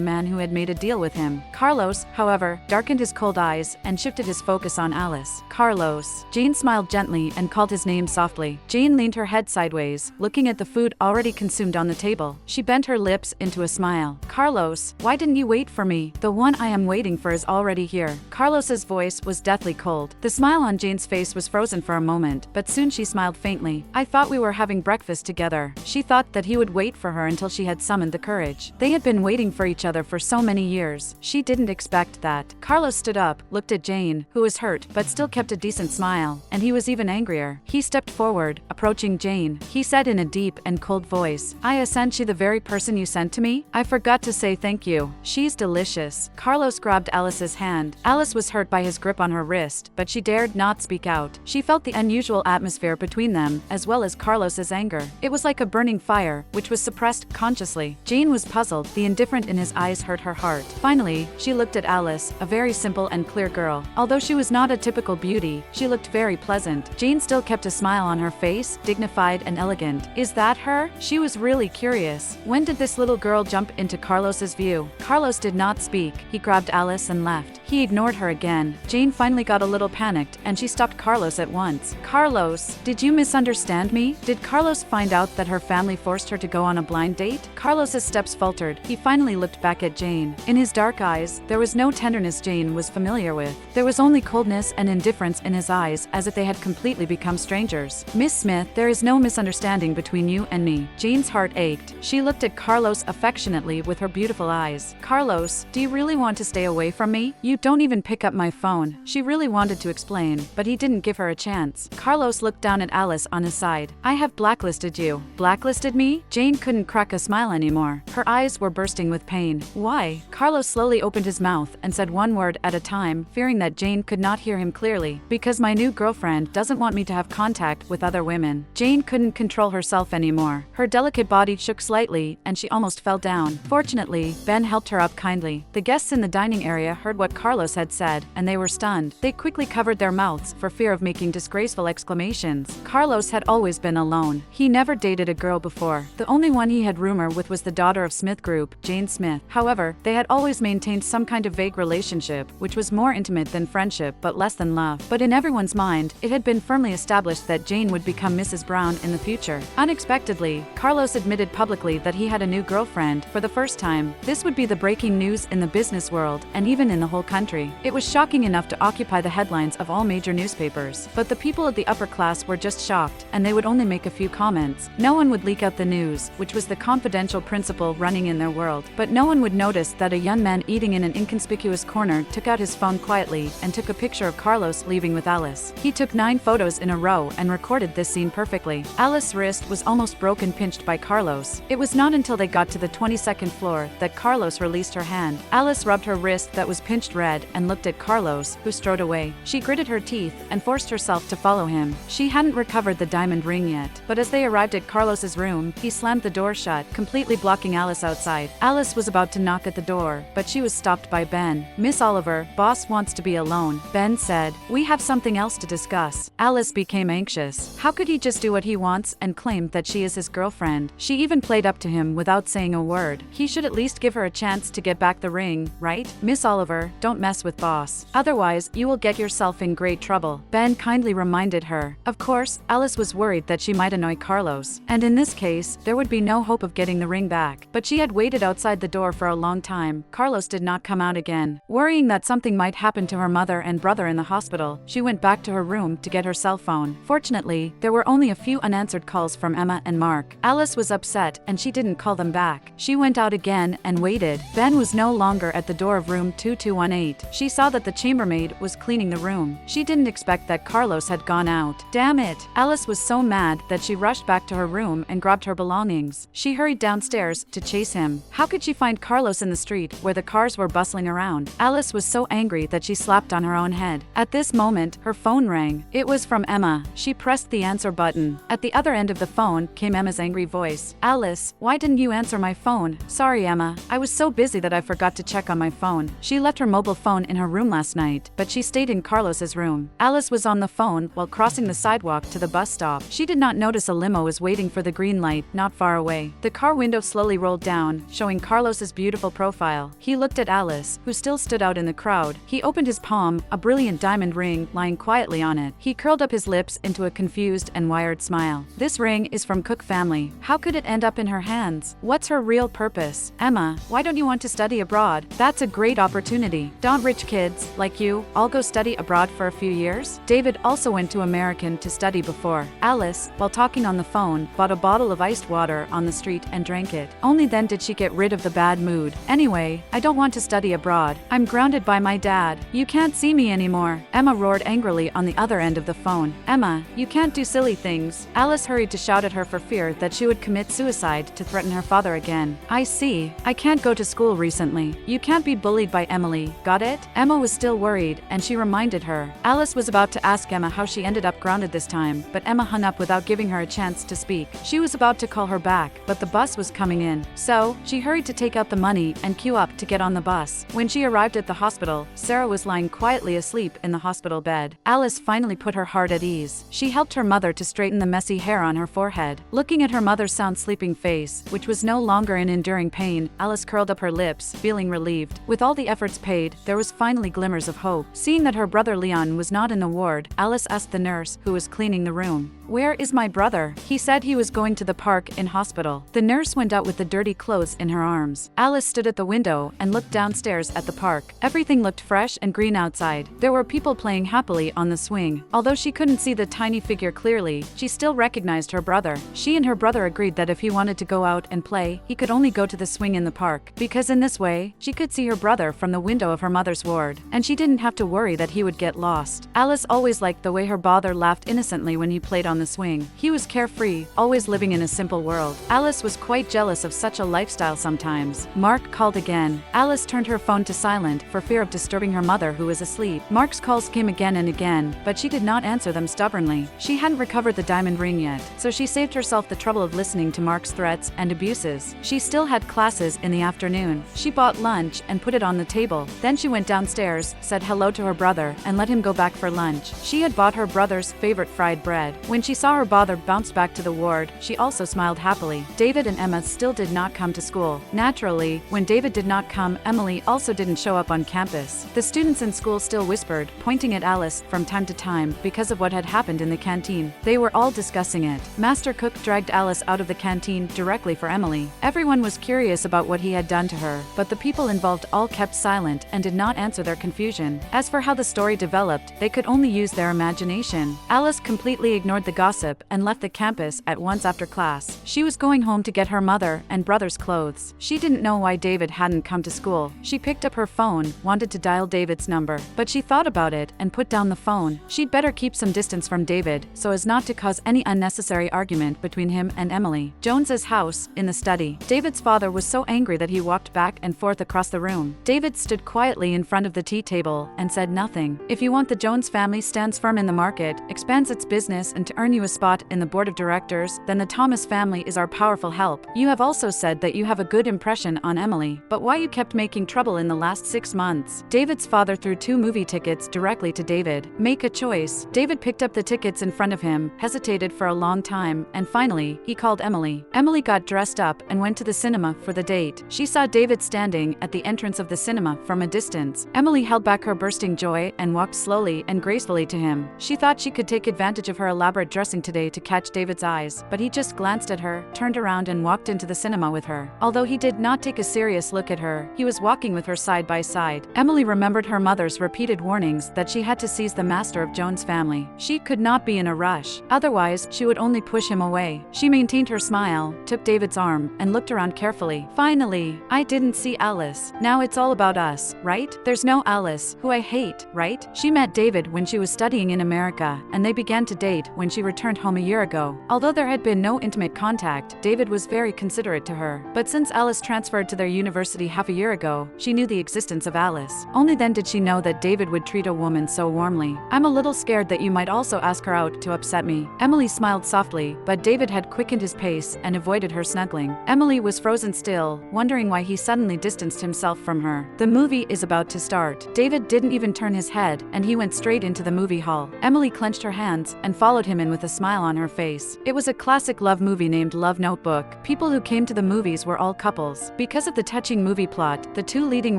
man who had made a deal with him. Carlos, however, darkened his cold eyes and shifted his focus on Alice. Carlos. Jane smiled gently and called his name softly. Jane leaned her head sideways, looking at the food already consumed on the table. She bent her lips into a smile. Carlos, why didn't you wait for me? The one I am waiting for is already here. Carlos's voice was deathly cold. The smile on Jane's face was frozen for a moment, but soon she smiled faintly. I thought we were having breakfast together. She thought that he would wait for her until she had summoned the courage. They had been waiting for each other for so many years. She didn't expect that. Carlos stood up, looked at Jane, who was hurt but still kept a decent smile, and he was even angrier. He stepped forward, approaching Jane. He said in a deep and cold voice, I sent she the very person you sent to me? I forgot to say thank you. She's delicious. Carlos grabbed Alice's hand. Alice was hurt by his grip on her wrist, but she dared not speak out. She felt the unusual atmosphere between them, as well as Carlos's anger. It was like a burning fire, which was suppressed consciously. Jane was puzzled. The indifferent in his eyes hurt her heart. Finally, she looked at Alice, a very simple and clear girl. Although she was not a typical beauty, she looked very pleasant. Jane still kept a smile on her face, dignified and elegant. Is that her? She was really curious. When did this little girl jump into Carlos's view? Carlos did not speak. He grabbed Alice and left. He ignored her again. Jane finally got a little panicked, and she stopped Carlos at once. Carlos, did you misunderstand me? Did Carlos find out that her family forced her to go on a blind date? Carlos's steps faltered. He finally looked back at Jane. In his dark eyes, there was no tenderness Jane was familiar with. There was only coldness and indifference in his eyes, as if they had completely become strangers. Miss Smith, there is no misunderstanding between you and me. Jane's heart ached. She looked at Carlos affectionately with her beautiful eyes. Carlos, do you really want to stay away from me? You don't even pick up my phone. She really wanted to explain, but he didn't give her a chance. Carlos looked down at Alice on his side. I have blacklisted you. Blacklisted me? Jane couldn't crack a smile anymore. Her eyes were bursting with pain. Why? Carlos slowly opened his mouth and said one word at a time, fearing that Jane could not hear him clearly. Because my new girlfriend doesn't want me to have contact with other women. Jane couldn't control herself anymore. Her delicate body shook slightly, and she almost fell down. Fortunately, Ben helped her up kindly. The guests in the dining area heard what Carlos had said, and they were stunned. They quickly covered their mouths for fear of making disgraceful exclamations. Carlos had always been alone. He never dated a girl before. The only one he had rumor with was the daughter of Smith Group, Jane Smith. However, they had always maintained some kind of vague relationship, which was more intimate than friendship but less than love. But in everyone's mind, it had been firmly established that Jane would become Mrs. Brown in the future. Unexpectedly, Carlos admitted publicly that he had a new girlfriend for the first time. This would be the breaking news in the business world and even in the whole country. It was shocking enough to occupy the headlines of all major newspapers. But the people of the upper class were just shocked, and they would only make a few comments. No one would leak out the news, which was the confidential principle running in their world. But no one would notice that a young man eating in an inconspicuous corner took out his phone quietly and took a picture of Carlos leaving with Alice. He took 9 photos in a row and recorded this scene perfectly. Alice's wrist was almost broken, pinched by Carlos. It was not until they got to the 22nd floor that Carlos released her hand. Alice rubbed her wrist that was pinched red and looked at Carlos, who strode away. She gritted her teeth and forced herself to follow him. She hadn't recovered the diamond ring yet, but as they arrived at Carlos's room, he slammed the door shut, completely blocking Alice outside. Alice was about to knock at the door, but she was stopped by Ben. Miss Oliver, boss wants to be alone. Ben said, we have something else to discuss. Alice became anxious. How could he just do what he wants and claim that she is his girlfriend? She even played up to him without saying a word. He should at least give her a chance to get back the ring, right? Miss Oliver, don't mess with boss. Otherwise, you will get yourself in great trouble. Ben kindly reminded her. Of course, Alice was worried that she might annoy Carlos, and in this case, there would be no hope of getting the ring back. But she had waited outside the door for a long time. Carlos did not come out again. Worrying that something might happen to her mother and brother in the hospital, she went back to her room to get her cell phone. Fortunately, there were only a few unanswered calls from Emma and Mark. Alice was upset, and she didn't call them back. She went out again and waited. Ben was no longer at the door of room 2218. She saw that the chambermaid was cleaning the room. She didn't expect that Carlos had gone out. Damn it! Alice was so mad that she rushed back to her room and grabbed her belongings. She hurried downstairs to chase him. How could she find Carlos in the street where the cars were bustling around? Alice was so angry that she slapped on her own head. At this moment, her phone rang. It was from Emma. She pressed the answer button. At the other end of the phone came Emma's angry voice. Alice, why didn't you answer my phone? Sorry, Emma. I was so busy that I forgot to check on my phone. She left her mobile phone in her room last night, but she stayed in Carlos's room. Alice was on the phone while crossing the sidewalk to the bus stop. She did not notice a limo was waiting for the green light not far away. The car window slowly rolled down, showing Carlos's beautiful profile. He looked at Alice, who still stood out in the crowd. He opened his palm, a brilliant diamond ring lying quietly on it. He curled up his lips into a confused and wired smile. This ring is from Cook family. How could it end up in her hands? What's her real purpose? Emma, why don't you want to study abroad? That's a great opportunity. Don't rich kids, like you, all go study abroad for a few years? David also went to American to study before. Alice, while talking on the phone, bought a bottle of iced water on the street and drank it. Only then did she get rid of the bad mood. Anyway, I don't want to study abroad. I'm grounded by my dad. You can't see me anymore. Emma roared angrily on the other end of the phone. Emma, you can't do silly things. Alice hurried to shout at her for fear that she would commit suicide to threaten her father again. I see. I can't go to school recently. You can't be bullied by Emily, got it? Emma was still worried, and she reminded her. Alice was about to ask Emma how she ended up grounded this time, but Emma hung up without giving her a chance to speak. She was about to call her back, but the bus was coming in. So, she hurried to take out the money and queue up to get on the bus. When she arrived at the hospital, Sarah was lying quietly asleep in the hospital bed. Alice finally put her heart at ease. She helped her mother to straighten the messy hair on her forehead. Looking at her mother's sound sleeping face, which was no longer in enduring pain, Alice curled up her lips, feeling relieved. With all the efforts paid, there was finally glimmers of hope. Seeing that her brother Leon was not in the ward, Alice asked the nurse, who was cleaning the room. "Where is my brother? He said he was going to the park in hospital." The nurse went out with the dirty clothes in her arms. Alice stood at the window and looked downstairs at the park. Everything looked fresh and green outside. There were people playing happily on the swing. Although she couldn't see the tiny figure clearly, she still recognized her brother. She and her brother agreed that if he wanted to go out and play, he could only go to the swing in the park, because in this way, she could see her brother from the window of her mother's ward, and she didn't have to worry that he would get lost. Alice always liked the way her father laughed innocently when he played on the swing. He was carefree, always living in a simple world. Alice was quite jealous of such a lifestyle sometimes. Mark called again. Alice turned her phone to silent for fear of disturbing her mother, who was asleep. Mark's calls came again and again, but she did not answer them stubbornly. She hadn't recovered the diamond ring yet, so she saved herself the trouble of listening to Mark's threats and abuses. She still had classes in the afternoon. She bought lunch and put it on the table. Then she went downstairs, said hello to her brother, and let him go back for lunch. She had bought her brother's favorite fried bread. When she saw her brother bounce back to the ward, she also smiled happily. David and Emma still did not come to school. Naturally, when David did not come, Emily also didn't show up on campus. The students in school still whispered, pointing at Alice from time to time because of what had happened in the canteen. They were all discussing it. Master Cook dragged Alice out of the canteen directly for Emily. Everyone was curious about what he had done to her, but the people involved all kept silent and did not answer their confusion. As for how the story developed, they could only use their imagination. Alice completely ignored the gossip and left the campus at once after class. She was going home to get her mother and brother's clothes. She didn't know why David hadn't come to school. She picked up her phone, wanted to dial David's number, but she thought about it and put down the phone. She'd better keep some distance from David so as not to cause any unnecessary argument between him and Emily. Jones's house, in the study. David's father was so angry that he walked back and forth across the room. David stood quietly in front of the tea table and said nothing. "If you want the Jones family stands firm in the market, expands its business and to earn you a spot in the board of directors, then the Thomas family is our powerful help. You have also said that you have a good impression on Emily, but why you kept making trouble in the last 6 months?" David's father threw 2 movie tickets directly to David. "Make a choice." David picked up the tickets in front of him, hesitated for a long time, and finally, he called Emily. Emily got dressed up and went to the cinema for the date. She saw David standing at the entrance of the cinema from a distance. Emily held back her bursting joy and walked slowly and gracefully to him. She thought she could take advantage of her elaborate dressing today to catch David's eyes, but he just glanced at her, turned around and walked into the cinema with her. Although he did not take a serious look at her, he was walking with her side by side. Emily remembered her mother's repeated warnings that she had to seize the master of Jones' family. She could not be in a rush, otherwise she would only push him away. She maintained her smile, took David's arm, and looked around carefully. "Finally, I didn't see Alice. Now it's all about us, right? There's no Alice, who I hate, right? She met David when she was studying in America, and they began to date when she returned home a year ago. Although there had been no intimate contact, David was very considerate to her. But since Alice transferred to their university half a year ago, she knew the existence of Alice. Only then did she know that David would treat a woman so warmly. I'm a little scared that you might also ask her out to upset me." Emily smiled softly, but David had quickened his pace and avoided her snuggling. Emily was frozen still, wondering why he suddenly distanced himself from her. The movie is about to start. David didn't even turn his head, and he went straight into the movie hall. Emily clenched her hands and followed him in with a smile on her face. It was a classic love movie named Love Notebook. People who came to the movies were all couples. Because of the touching movie plot, the 2 leading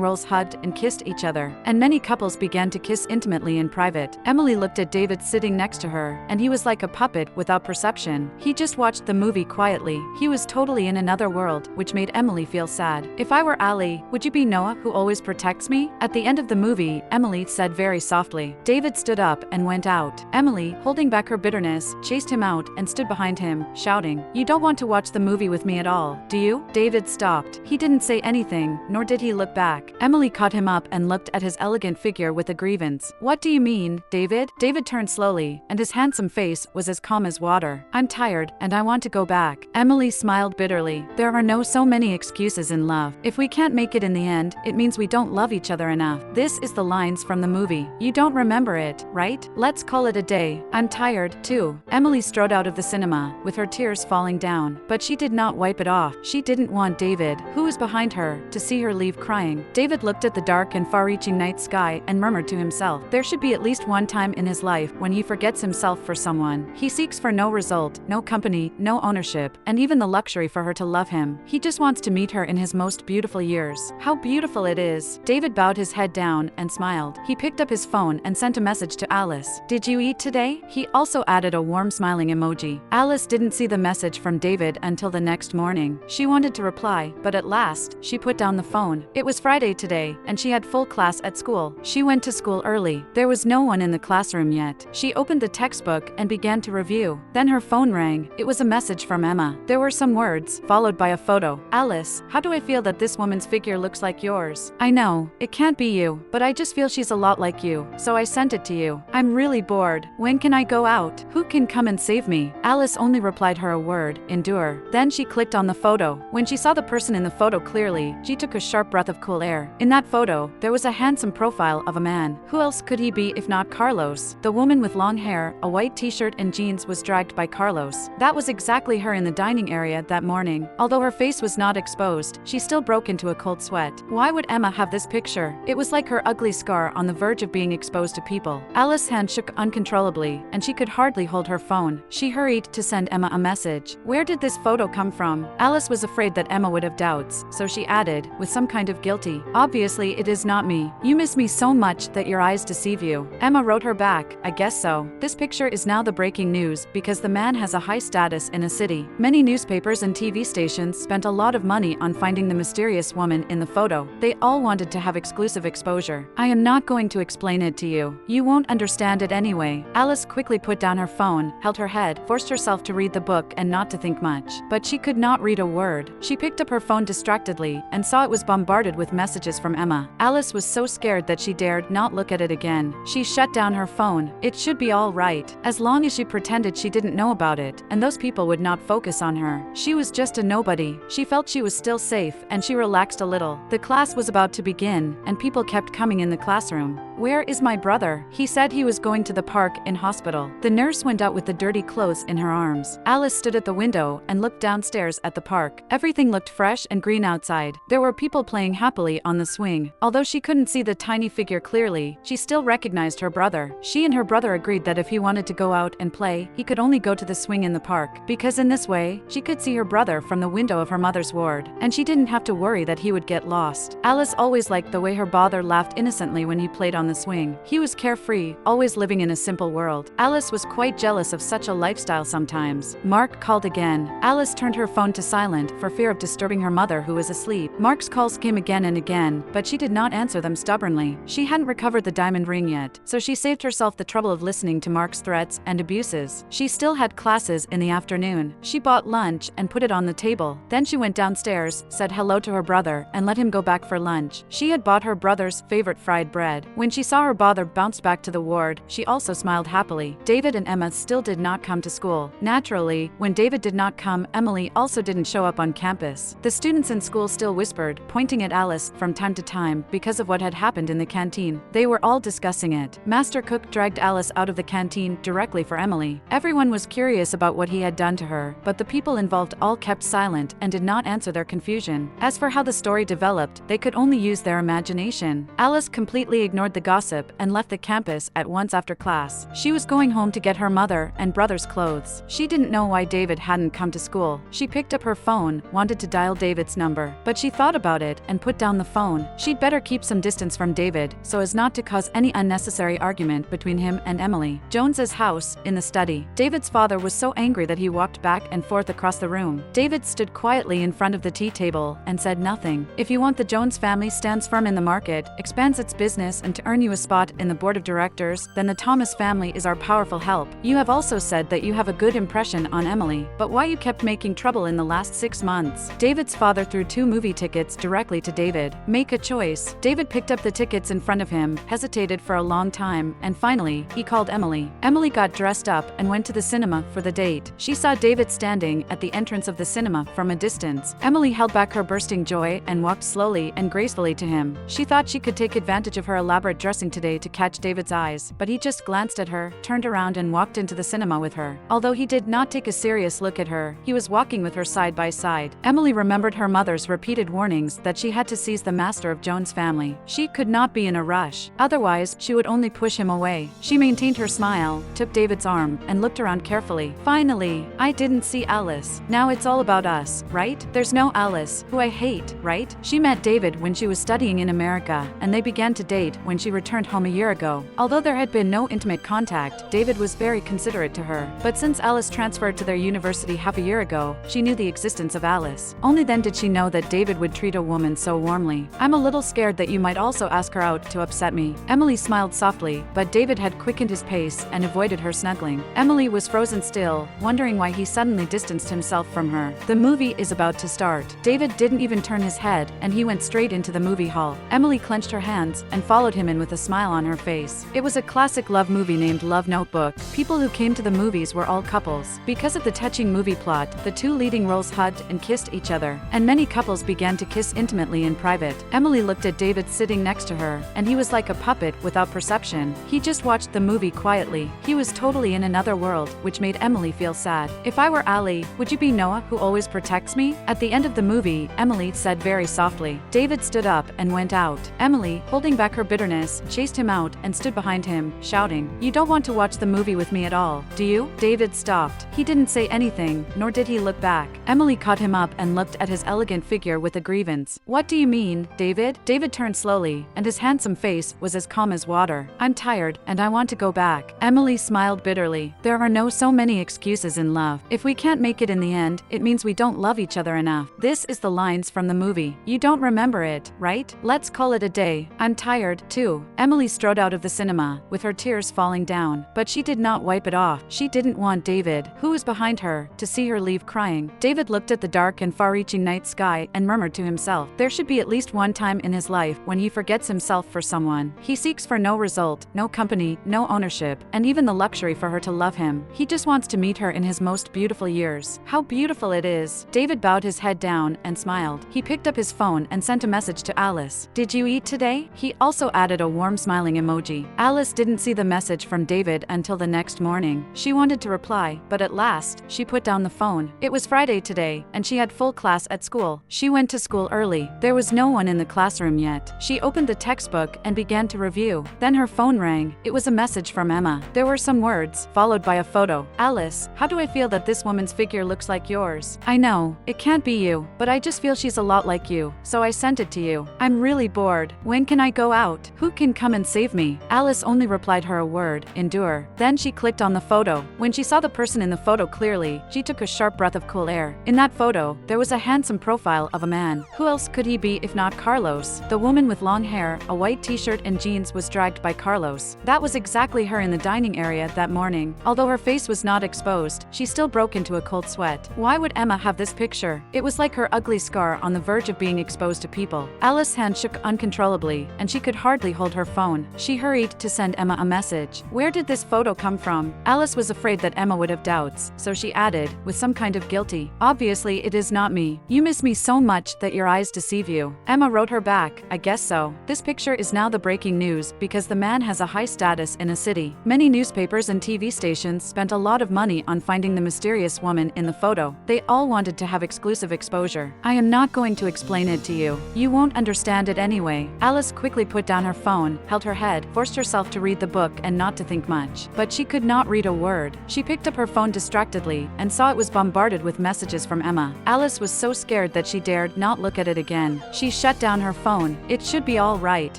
roles hugged and kissed each other, and many couples began to kiss intimately in private. Emily looked at David sitting next to her, and he was like a puppet without perception. He just watched the movie quietly. He was totally in another world, which made Emily feel sad. "If I were Allie, would you be Noah, who always protects me?" At the end of the movie, Emily said very softly. David stood up and went out. Emily, holding back her bitterness, chased him out and stood behind him, shouting, "You don't want to watch the movie with me at all, do you?" David stopped. He didn't say anything, nor did he look back. Emily caught him up and looked at his elegant figure with a grievance. "What do you mean, David?" David turned slowly, and his handsome face was as calm as water. "I'm tired, and I want to go back." Emily smiled bitterly. "There are no so many excuses in love. If we can't make it in the end, it means we don't love each other enough." This is the lines from the movie. You don't remember it, right? Let's call it a day. I'm tired, too. Emily strode out of the cinema, with her tears falling down, but she did not wipe it off. She didn't want David, who was behind her, to see her leave crying. David looked at the dark and far-reaching night sky and murmured to himself, there should be at least one time in his life when he forgets himself for someone. He seeks for no result, no company, no ownership, and even the luxury for her to love him. He just wants to meet her in his most beautiful years. How beautiful it is. David bowed his head down and smiled. He picked up his phone and sent a message to Alice. "Did you eat today?" He also also added a warm smiling emoji. Alice didn't see the message from David until the next morning. She wanted to reply, but at last, she put down the phone. It was Friday today, and she had full class at school. She went to school early. There was no one in the classroom yet. She opened the textbook and began to review. Then her phone rang. It was a message from Emma. There were some words, followed by a photo. Alice, how do I feel that this woman's figure looks like yours? I know, it can't be you, but I just feel she's a lot like you, so I sent it to you. I'm really bored. When can I go out? Who can come and save me? Alice only replied her a word, endure. Then she clicked on the photo. When she saw the person in the photo clearly, she took a sharp breath of cool air. In that photo, there was a handsome profile of a man. Who else could he be if not Carlos? The woman with long hair, a white t-shirt and jeans was dragged by Carlos. That was exactly her in the dining area that morning. Although her face was not exposed, she still broke into a cold sweat. Why would Emma have this picture? It was like her ugly scar on the verge of being exposed to people. Alice's hand shook uncontrollably, and she could hardly hold her phone. She hurried to send Emma a message. Where did this photo come from? Alice was afraid that Emma would have doubts, so she added, with some kind of guilty, obviously it is not me. You miss me so much that your eyes deceive you. Emma wrote her back, I guess so. This picture is now the breaking news because the man has a high status in a city. Many newspapers and TV stations spent a lot of money on finding the mysterious woman in the photo. They all wanted to have exclusive exposure. I am not going to explain it to you. You won't understand it anyway. Alice quickly put down her phone, held her head, forced herself to read the book and not to think much. But she could not read a word. She picked up her phone distractedly and saw it was bombarded with messages from Emma. Alice was so scared that she dared not look at it again. She shut down her phone. It should be all right, as long as she pretended she didn't know about it, and those people would not focus on her. She was just a nobody. She felt she was still safe, and she relaxed a little. The class was about to begin, and people kept coming in the classroom. Where is my brother? He said he was going to the park in hospital. The nurse went out with the dirty clothes in her arms. Alice stood at the window and looked downstairs at the park. Everything looked fresh and green outside. There were people playing happily on the swing. Although she couldn't see the tiny figure clearly, she still recognized her brother. She and her brother agreed that if he wanted to go out and play, he could only go to the swing in the park, because in this way, she could see her brother from the window of her mother's ward, and she didn't have to worry that he would get lost. Alice always liked the way her father laughed innocently when he played on the swing. He was carefree, always living in a simple world. Alice was quite jealous of such a lifestyle sometimes. Mark called again. Alice turned her phone to silent for fear of disturbing her mother who was asleep. Mark's calls came again and again, but she did not answer them stubbornly. She hadn't recovered the diamond ring yet, so she saved herself the trouble of listening to Mark's threats and abuses. She still had classes in the afternoon. She bought lunch and put it on the table. Then she went downstairs, said hello to her brother, and let him go back for lunch. She had bought her brother's favorite fried bread. When she saw her brother bounce back to the ward, she also smiled happily. David and Emma still did not come to school. Naturally, when David did not come, Emily also didn't show up on campus. The students in school still whispered, pointing at Alice from time to time because of what had happened in the canteen. They were all discussing it. Master Cook dragged Alice out of the canteen directly for Emily. Everyone was curious about what he had done to her, but the people involved all kept silent and did not answer their confusion. As for how the story developed, they could only use their imagination. Alice completely ignored the gossip and left the campus at once after class. She was going home to get her mother and brother's clothes. She didn't know why David hadn't come to school. She picked up her phone, wanted to dial David's number, but she thought about it and put down the phone. She'd better keep some distance from David so as not to cause any unnecessary argument between him and Emily. Jones's house, in the study. David's father was so angry that he walked back and forth across the room. David stood quietly in front of the tea table and said nothing. If you want, the Jones family stands firm in the market, expands its business, and to earn you a spot in the board of directors, then the Thomas family is our powerful help. You have also said that you have a good impression on Emily, but why you kept making trouble in the last 6 months? David's father threw 2 movie tickets directly to David. Make a choice. David picked up the tickets in front of him, hesitated for a long time, and finally, he called Emily. Emily got dressed up and went to the cinema for the date. She saw David standing at the entrance of the cinema from a distance. Emily held back her bursting joy and walked slowly and gracefully to him. She thought she could take advantage of her elaborate dressing today to catch David's eyes, but he just glanced at her, turned around and walked into the cinema with her. Although he did not take a serious look at her, he was walking with her side by side. Emily remembered her mother's repeated warnings that she had to seize the master of Jones' family. She could not be in a rush, otherwise she would only push him away. She maintained her smile, took David's arm, and looked around carefully. Finally, I didn't see Alice. Now it's all about us, right? There's no Alice, who I hate, right? She met David when she was studying in America, and they began to date when she returned home a year ago. Although there had been no intimate contact, David was very considerate to her. But since Alice transferred to their university half a year ago, she knew the existence of Alice. Only then did she know that David would treat a woman so warmly. I'm a little scared that you might also ask her out to upset me. Emily smiled softly, but David had quickened his pace and avoided her snuggling. Emily was frozen still, wondering why he suddenly distanced himself from her. The movie is about to start. David didn't even turn his head, and he went straight into the movie hall. Emily clenched her hands and followed him in with a smile on her face. It was a classic love movie named Love Notebook. People who came to the movies were all couples. Because of the touching movie plot, the two leading roles hugged and kissed each other, and many couples began to kiss intimately in private. Emily looked at David sitting next to her, and he was like a puppet without perception. He just watched the movie quietly. He was totally in another world, which made Emily feel sad. If I were Ali, would you be Noah who always protects me? At the end of the movie, Emily said very softly. David stood up and went out. Emily, holding back her bitterness, chased him out and stood behind him, shouting, "You don't want to watch the movie with me at all, do you?" David stopped. He didn't say anything, nor did he look back. Emily caught him up and looked at his elegant figure with a grievance. "What do you mean, David?" David turned slowly, and his handsome face was as calm as water. "I'm tired, and I want to go back." Emily smiled bitterly. There are so many excuses in love. If we can't make it in the end, it means we don't love each other enough. This is the lines from the movie. You don't remember it, right? Let's call it a day. I'm tired, too. Emily strode out of the cinema, with her tears falling down. But she did not wipe it off. She didn't want David, who was behind her, to see her leave crying. David looked at the dark and far-reaching night sky and murmured to himself, there should be at least one time in his life when he forgets himself for someone. He seeks for no result, no company, no ownership, and even the luxury for her to love him. He just wants to meet her in his most beautiful years. How beautiful it is. David bowed his head down and smiled. He picked up his phone and sent a message to Alice. "Did you eat today?" He also added a warm smiling emoji. Alice didn't see the message from David until the next morning. She wanted to reply, but at last, she put down the phone. It was Friday today, and she had full class at school. She went to school early. There was no one in the classroom yet. She opened the textbook and began to review. Then her phone rang. It was a message from Emma. There were some words, followed by a photo. "Alice, how do I feel that this woman's figure looks like yours? I know, it can't be you, but I just feel she's a lot like you, so I sent it to you. I'm really bored. When can I go out? Who can come and save me?" Alice only replied her a word, endure. Then she clicked on the photo. When she saw the person in the photo clearly, she took a sharp breath of cool air. In that photo, there was a handsome profile of a man. Who else could he be if not Carlos? The woman with long hair, a white t-shirt and jeans was dragged by Carlos. That was exactly her in the dining area that morning. Although her face was not exposed, she still broke into a cold sweat. Why would Emma have this picture? It was like her ugly scar on the verge of being exposed to people. Alice's hand shook uncontrollably, and she could hardly hold her phone. She hurried to send Emma a message. Where did this photo come from? Alice was afraid that Emma would have doubts, so she added, with some kind of guilty, "Obviously it is not me. You miss me so much that your eyes deceive you." Emma wrote her back, "I guess so." This picture is now the breaking news because the man has a high status in a city. Many newspapers and TV stations spent a lot of money on finding the mysterious woman in the photo. They all wanted to have exclusive exposure. "I am not going to explain it to you. You won't understand it anyway." Alice quickly put down her phone, held her head, forced herself to read the book and not to think much. But she could not read a word. She picked up her phone distractedly and saw it was bombarded with messages from Emma. Alice was so scared that she dared not look at it again. She shut down her phone. It should be all right,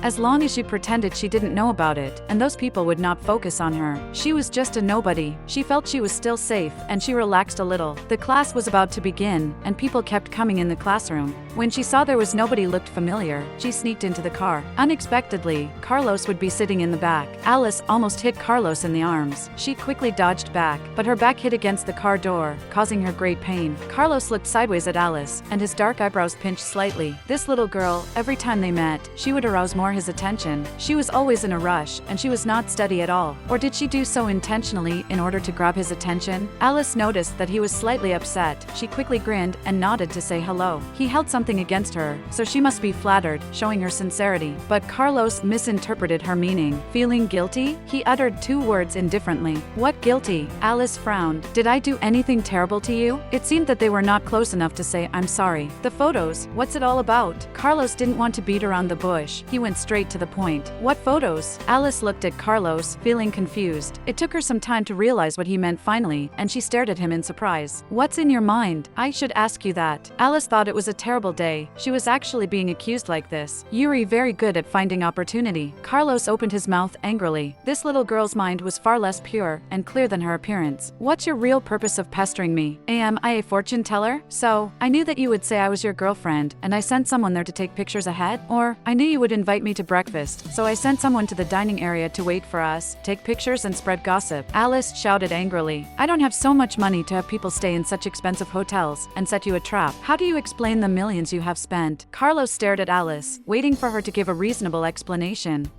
as long as she pretended she didn't know about it, and those people would not focus on her. She was just a nobody. She felt she was still safe, and she relaxed a little. The class was about to begin, and people kept coming in the classroom. When she saw there was nobody looked familiar, she sneaked into the car. Unexpectedly, Carlos would be sitting in the back. Alice almost hit Carlos in the arms. She quickly dodged back, but her back hit against the car door, causing her great pain. Carlos looked sideways at Alice, and his dark eyebrows pinched slightly. This little girl, every time they met, she would arouse more his attention. She was always in a rush, and she was not steady at all. Or did she do so intentionally in order to grab his attention? Alice noticed that he was slightly upset. She quickly grinned and nodded to say hello. He held something against her, so she must be flattered, showing her sincerity. But Carlos misinterpreted her meaning. Feeling guilty? He uttered two words indifferently. "What guilty?" Alice frowned. "Did I do anything terrible to you?" It seemed that they were not close enough to say, "I'm sorry." "The photos, what's it all about?" Carlos didn't want to beat around the bush. He went straight to the point. "What photos?" Alice looked at Carlos, feeling confused. It took her some time to realize what he meant finally, and she stared at him in surprise. "What's in your mind? I should ask you that." Alice thought it was a terrible day. She was actually being accused like this. Yuri very good at finding opportunities opportunity. Carlos opened his mouth angrily. This little girl's mind was far less pure and clear than her appearance. What's your real purpose of pestering me? Am I a fortune teller? So, I knew that you would say I was your girlfriend, and I sent someone there to take pictures ahead? Or, I knew you would invite me to breakfast, so I sent someone to the dining area to wait for us, take pictures and spread gossip. Alice shouted angrily. I don't have so much money to have people stay in such expensive hotels and set you a trap. How do you explain the millions you have spent? Carlos stared at Alice, waiting for her to give a reasonable explanation.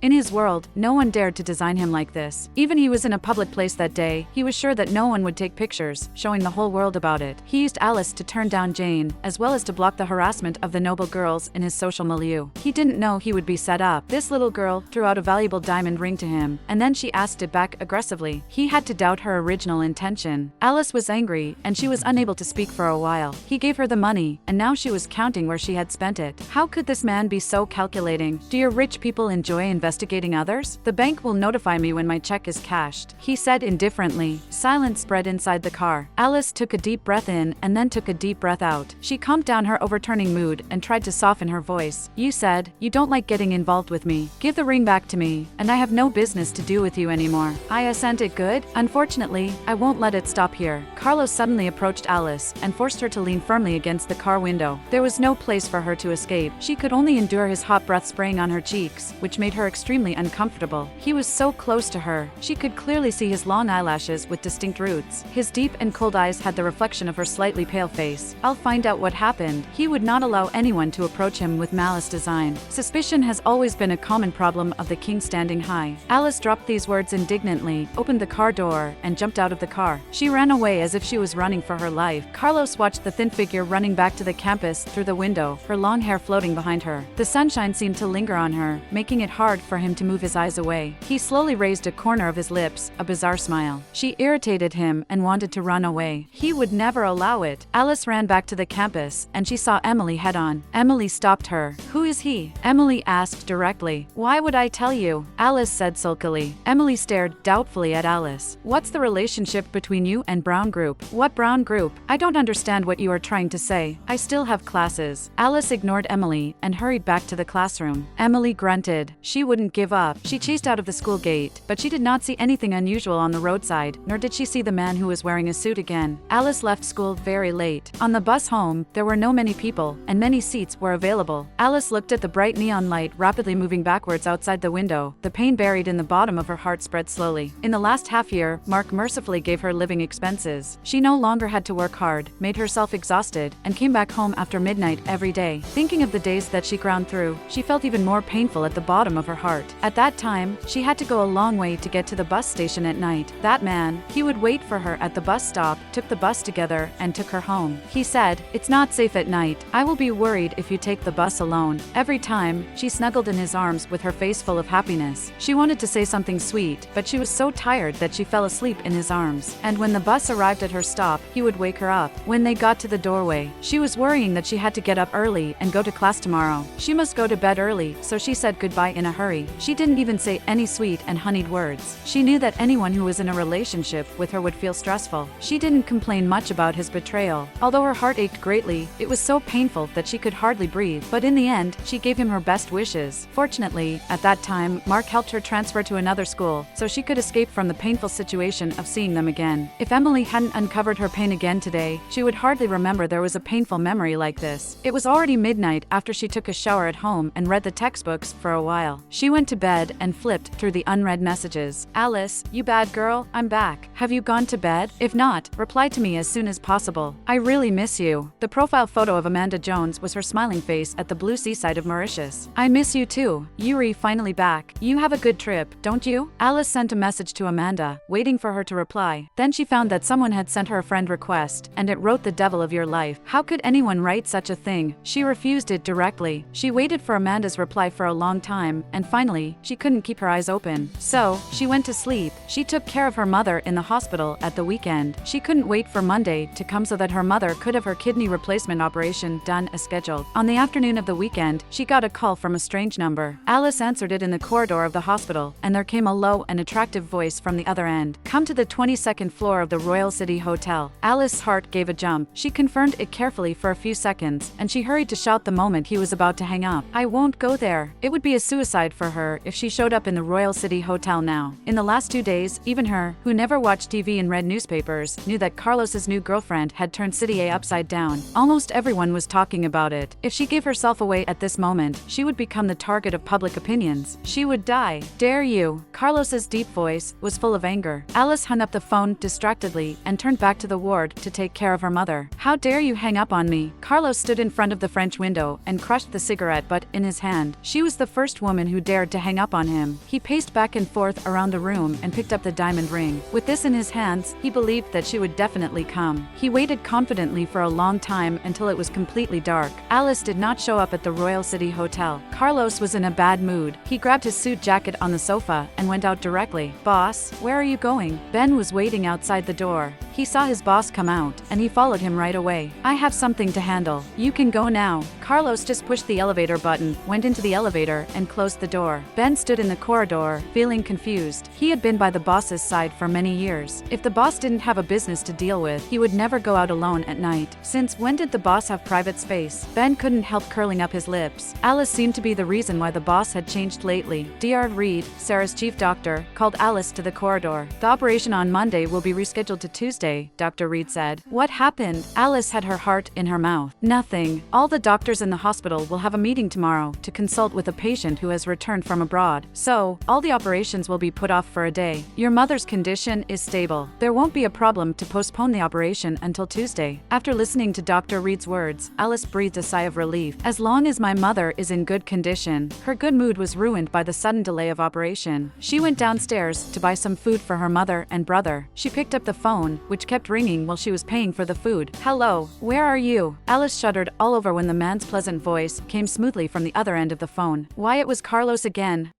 In his world, no one dared to design him like this. Even he was in a public place that day, he was sure that no one would take pictures, showing the whole world about it. He used Alice to turn down Jane, as well as to block the harassment of the noble girls in his social milieu. He didn't know he would be set up. This little girl threw out a valuable diamond ring to him, and then she asked it back aggressively. He had to doubt her original intention. Alice was angry, and she was unable to speak for a while. He gave her the money, and now she was counting where she had spent it. How could this man be so calculating? Do your rich people enjoy investigating others? The bank will notify me when my check is cashed, he said indifferently. Silence spread inside the car. Alice took a deep breath in and then took a deep breath out. She calmed down her overturning mood and tried to soften her voice. You said, you don't like getting involved with me. Give the ring back to me, and I have no business to do with you anymore. I assented. Good? Unfortunately, I won't let it stop here. Carlos suddenly approached Alice and forced her to lean firmly against the car window. There was no place for her to escape. She could only endure his hot breath spraying on her cheeks, which made her extremely uncomfortable. He was so close to her. She could clearly see his long eyelashes with distinct roots. His deep and cold eyes had the reflection of her slightly pale face. I'll find out what happened. He would not allow anyone to approach him with malice design. Suspicion has always been a common problem of the king standing high. Alice dropped these words indignantly, opened the car door, and jumped out of the car. She ran away as if she was running for her life. Carlos watched the thin figure running back to the campus through the window, her long hair floating behind her. The sunshine seemed to linger on her, making it hard for him to move his eyes away. He slowly raised a corner of his lips, a bizarre smile. She irritated him and wanted to run away. He would never allow it. Alice ran back to the campus, and she saw Emily head on. Emily stopped her. Who is he? Emily asked directly. Why would I tell you? Alice said sulkily. Emily stared doubtfully at Alice. What's the relationship between you and Brown Group? What Brown Group? I don't understand what you are trying to say. I still have classes. Alice ignored Emily and hurried back to the classroom. Emily grunted. She wouldn't give up. She chased out of the school gate, but she did not see anything unusual on the roadside, nor did she see the man who was wearing a suit again. Alice left school very late. On the bus home, there were no many people, and many seats were available. Alice looked at the bright neon light rapidly moving backwards outside the window. The pain buried in the bottom of her heart spread slowly. In the last half year, Mark mercifully gave her living expenses. She no longer had to work hard, made herself exhausted, and came back home after midnight every day. Thinking of the days that she ground through, she felt even more painful at the bottom of her heart. At that time, she had to go a long way to get to the bus station at night. That man, he would wait for her at the bus stop, took the bus together, and took her home. He said, "It's not safe at night. I will be worried if you take the bus alone." Every time, she snuggled in his arms with her face full of happiness. She wanted to say something sweet, but she was so tired that she fell asleep in his arms. And when the bus arrived at her stop, he would wake her up. When they got to the doorway, she was worrying that she had to get up early and go to class tomorrow. She must go to bed early, so she said goodbye in a hurry. She didn't even say any sweet and honeyed words. She knew that anyone who was in a relationship with her would feel stressful. She didn't complain much about his betrayal. Although her heart ached greatly, it was so painful that she could hardly breathe. But in the end, she gave him her best wishes. Fortunately, at that time, Mark helped her transfer to another school, so she could escape from the painful situation of seeing them again. If Emily hadn't uncovered her pain again today, she would hardly remember there was a painful memory like this. It was already midnight after she took a shower at home and read the textbooks for a while. She went to bed and flipped through the unread messages. Alice, you bad girl, I'm back. Have you gone to bed? If not, reply to me as soon as possible. I really miss you. The profile photo of Amanda Jones was her smiling face at the blue seaside of Mauritius. I miss you too. Yuri finally back. You have a good trip, don't you? Alice sent a message to Amanda, waiting for her to reply. Then she found that someone had sent her a friend request, and it wrote the devil of your life. How could anyone write such a thing? She refused it directly. She waited for Amanda's reply for a long time, and finally, she couldn't keep her eyes open. So, she went to sleep. She took care of her mother in the the hospital at the weekend. She couldn't wait for Monday to come so that her mother could have her kidney replacement operation done as scheduled. On the afternoon of the weekend, she got a call from a strange number. Alice answered it in the corridor of the hospital, and there came a low and attractive voice from the other end. Come to the 22nd floor of the Royal City Hotel. Alice's heart gave a jump. She confirmed it carefully for a few seconds, and she hurried to shout the moment he was about to hang up. I won't go there. It would be a suicide for her if she showed up in the Royal City Hotel now. In the last 2 days, even her, who never watched TV and read newspapers, knew that Carlos's new girlfriend had turned City A upside down. Almost everyone was talking about it. If she gave herself away at this moment, she would become the target of public opinions. She would die. Dare you? Carlos's deep voice was full of anger. Alice hung up the phone distractedly and turned back to the ward to take care of her mother. How dare you hang up on me? Carlos stood in front of the French window and crushed the cigarette butt in his hand. She was the first woman who dared to hang up on him. He paced back and forth around the room and picked up the diamond ring. With this in his hands, he believed that she would definitely come. He waited confidently for a long time until it was completely dark. Alice did not show up at the Royal City Hotel. Carlos was in a bad mood. He grabbed his suit jacket on the sofa and went out directly. Boss, where are you going? Ben was waiting outside the door. He saw his boss come out, and he followed him right away. I have something to handle. You can go now. Carlos just pushed the elevator button, went into the elevator, and closed the door. Ben stood in the corridor, feeling confused. He had been by the boss's side for many years. If the boss didn't have a business to deal with, he would never go out alone at night. Since when did the boss have private space? Ben couldn't help curling up his lips. Alice seemed to be the reason why the boss had changed lately. Dr. Reed, Sarah's chief doctor, called Alice to the corridor. The operation on Monday will be rescheduled to Tuesday, Dr. Reed said. What happened? Alice had her heart in her mouth. Nothing. All the doctors in the hospital will have a meeting tomorrow to consult with a patient who has returned from abroad. So, all the operations will be put off for a day. Your mother's condition is stable. There won't be a problem to postpone the operation until Tuesday. After listening to Dr. Reed's words, Alice breathed a sigh of relief. As long as my mother is in good condition. Her good mood was ruined by the sudden delay of operation. She went downstairs to buy some food for her mother and brother. She picked up the phone, which kept ringing while she was paying for the food. Hello, where are you? Alice shuddered all over when the man's pleasant voice came smoothly from the other end of the phone. Why, it was Carlos again.